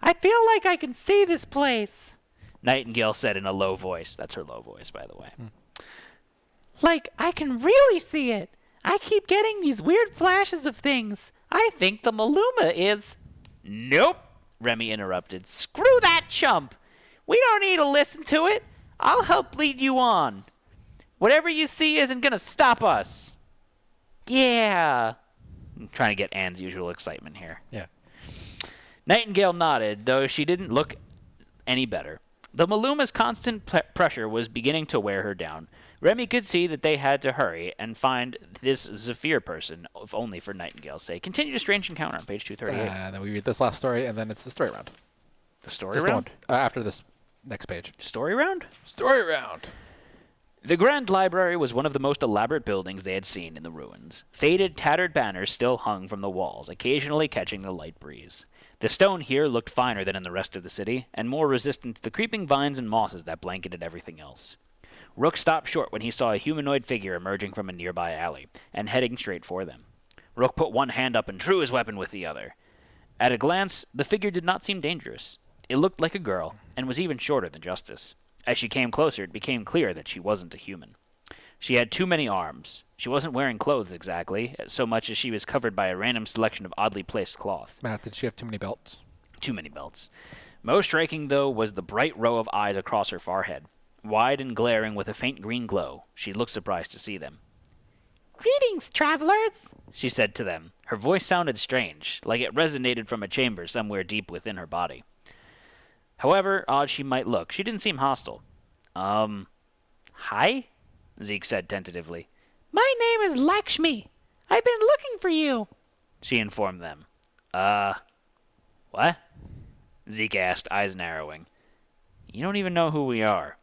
I feel like I can see this place, Nightingale said in a low voice. That's her low voice, by the way. Like, I can really see it. I keep getting these weird flashes of things. I think the Maluma is... Nope, Remi interrupted. Screw that chump. We don't need to listen to it. I'll help lead you on. Whatever you see isn't going to stop us. Yeah. I'm trying to get Anne's usual excitement here. Yeah. Nightingale nodded, though she didn't look any better. The Maluma's constant pressure was beginning to wear her down. Remi could see that they had to hurry and find this Zephyr person, if only for Nightingale's sake. Continue a strange encounter on page 238. Then we read this last story, and then it's the story round. The story Just round? the one, after this next page. Story round? Story round. The Grand Library was one of the most elaborate buildings they had seen in the ruins. Faded, tattered banners still hung from the walls, occasionally catching the light breeze. The stone here looked finer than in the rest of the city, and more resistant to the creeping vines and mosses that blanketed everything else. Rook stopped short when he saw a humanoid figure emerging from a nearby alley, and heading straight for them. Rook put one hand up and drew his weapon with the other. At a glance, the figure did not seem dangerous. It looked like a girl, and was even shorter than Justice. As she came closer, it became clear that she wasn't a human. She had too many arms. She wasn't wearing clothes exactly, so much as she was covered by a random selection of oddly placed cloth. Matt, did she have too many belts? Too many belts. Most striking, though, was the bright row of eyes across her forehead. Wide and glaring with a faint green glow, she looked surprised to see them. "Greetings, travelers," she said to them. Her voice sounded strange, like it resonated from a chamber somewhere deep within her body. However odd she might look, she didn't seem hostile. Hi? Zeke said tentatively. "My name is Lakshmi. I've been looking for you," she informed them. What? Zeke asked, eyes narrowing. "You don't even know who we are."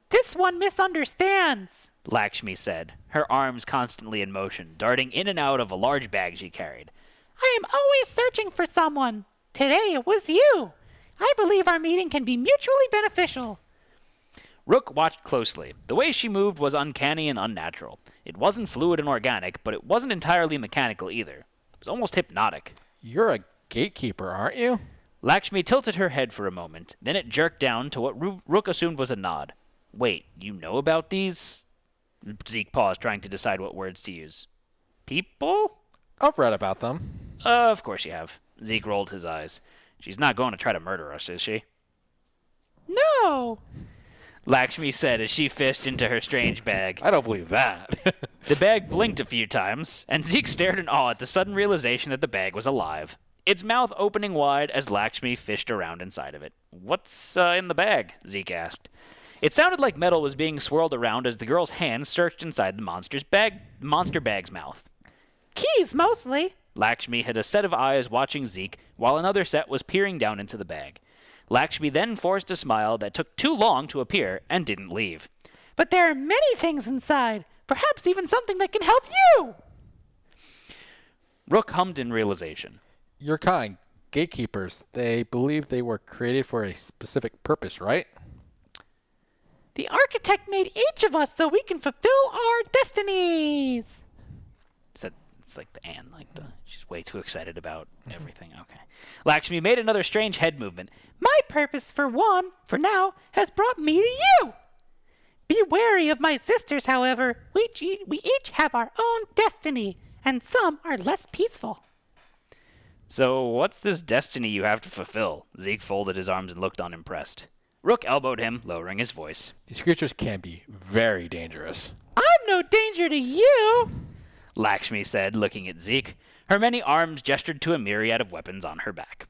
"This one misunderstands," Lakshmi said, her arms constantly in motion, darting in and out of a large bag she carried. "I am always searching for someone. Today it was you. I believe our meeting can be mutually beneficial." Rook watched closely. The way she moved was uncanny and unnatural. It wasn't fluid and organic, but it wasn't entirely mechanical either. It was almost hypnotic. You're a gatekeeper, aren't you? Lakshmi tilted her head for a moment, then it jerked down to what Rook assumed was a nod. "Wait, you know about these?" Zeke paused, trying to decide what words to use. "People?" I've read about them. Of course you have." Zeke rolled his eyes. "She's not going to try to murder us, is she?" "No," Lakshmi said as she fished into her strange bag. I don't believe that. The bag blinked a few times, and Zeke stared in awe at the sudden realization that the bag was alive, its mouth opening wide as Lakshmi fished around inside of it. "What's in the bag?" Zeke asked. It sounded like metal was being swirled around as the girl's hands searched inside the monster bag's mouth. "Keys, mostly." Lakshmi had a set of eyes watching Zeke, while another set was peering down into the bag. Lakshmi then forced a smile that took too long to appear and didn't leave. "But there are many things inside. Perhaps even something that can help you." Rook hummed in realization. Your kind, gatekeepers, they believe they were created for a specific purpose, right? "The architect made each of us so we can fulfill our destinies." It's like the Anne, she's way too excited about everything. Okay. Lakshmi made another strange head movement. "My purpose, for now, has brought me to you. Be wary of my sisters, however. We each have our own destiny, and some are less peaceful." "So what's this destiny you have to fulfill?" Zeke folded his arms and looked unimpressed. Rook elbowed him, lowering his voice. These creatures can be very dangerous. "I'm no danger to you," Lakshmi said, looking at Zeke. Her many arms gestured to a myriad of weapons on her back.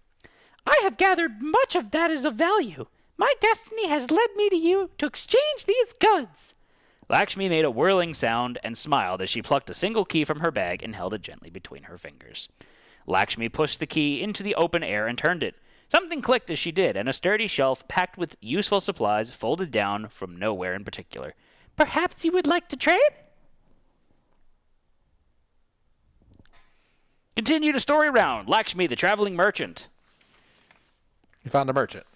"I have gathered much of that is of value. My destiny has led me to you to exchange these goods." Lakshmi made a whirling sound and smiled as she plucked a single key from her bag and held it gently between her fingers. Lakshmi pushed the key into the open air and turned it. Something clicked as she did, and a sturdy shelf packed with useful supplies folded down from nowhere in particular. "Perhaps you would like to trade?" Continue to story round. Lakshmi, the traveling merchant. You found a merchant.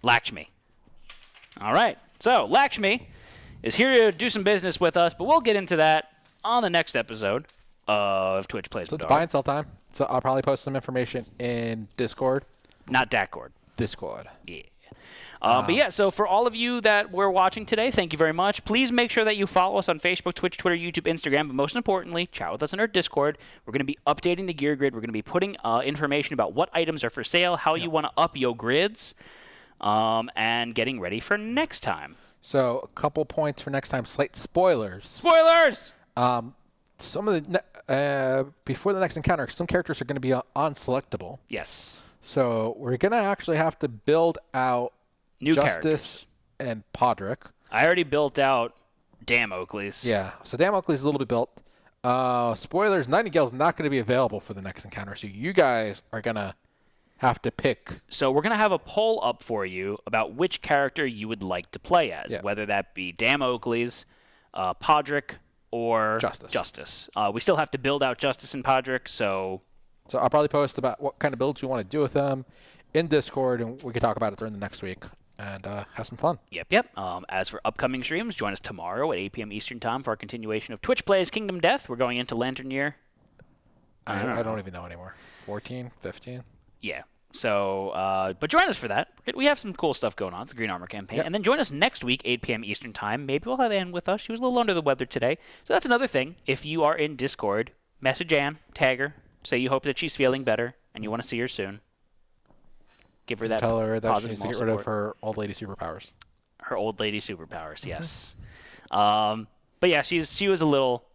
Lakshmi. All right. So, Lakshmi is here to do some business with us, but we'll get into that on the next episode of Twitch Plays So it's Middara. buy and sell time. So I'll probably post some information in Discord. Not Discord. Discord. Yeah. But yeah, so for all of you that were watching today, thank you very much. Please make sure that you follow us on Facebook, Twitch, Twitter, YouTube, Instagram, but most importantly, chat with us in our Discord. We're going to be updating the gear grid. We're going to be putting information about what items are for sale, how you want to up your grids, and getting ready for next time. So a couple points for next time. Slight spoilers. Spoilers! Some of the before the next encounter, some characters are going to be unselectable. Yes. So we're going to actually have to build out New Justice characters. and Podrick. I already built out Damocles. Yeah. So Damocles is a little bit built. Spoilers, Nightingale's not going to be available for the next encounter. So you guys are going to have to pick. So we're going to have a poll up for you about which character you would like to play as, whether that be Damocles, Podrick, or Justice. We still have to build out Justice and Podrick, so So I'll probably post about what kind of builds you want to do with them in Discord, and we can talk about it during the next week and have some fun. Yep. As for upcoming streams, join us tomorrow at 8 p.m. Eastern Time for our continuation of Twitch Plays Kingdom Death. We're going into Lantern Year. I don't even know anymore. 14, 15? Yeah. So, but join us for that. We have some cool stuff going on. It's the Green Armor campaign. Yep. And then join us next week, 8 p.m. Eastern Time. Maybe we'll have Ann with us. She was a little under the weather today. So that's another thing. If you are in Discord, message Ann, tag her, say you hope that she's feeling better and you want to see her soon. Give her that Tell her that she positive needs to get moral rid of support. her old lady superpowers. Her old lady superpowers, yes. But yeah, she was a little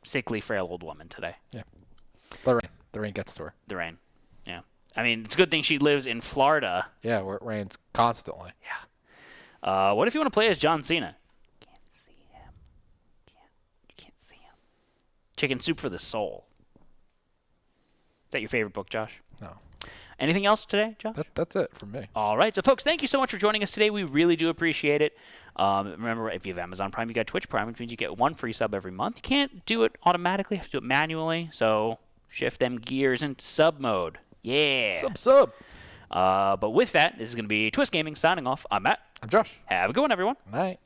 sickly, frail old woman today. Yeah. The rain gets to her. The rain. Yeah. I mean, it's a good thing she lives in Florida. Yeah, where it rains constantly. Yeah. What if you want to play as John Cena? Can't see him. You can't see him. Chicken Soup for the Soul. Is that your favorite book, Josh? No. Anything else today, Josh? That's it from me. All right. So, folks, thank you so much for joining us today. We really do appreciate it. Remember, if you have Amazon Prime, you got Twitch Prime, which means you get one free sub every month. You can't do it automatically. You have to do it manually. So, shift them gears into sub mode. Yeah. Sub. But with that, this is going to be Twist Gaming signing off. I'm Matt. I'm Josh. Have a good one, everyone. Night.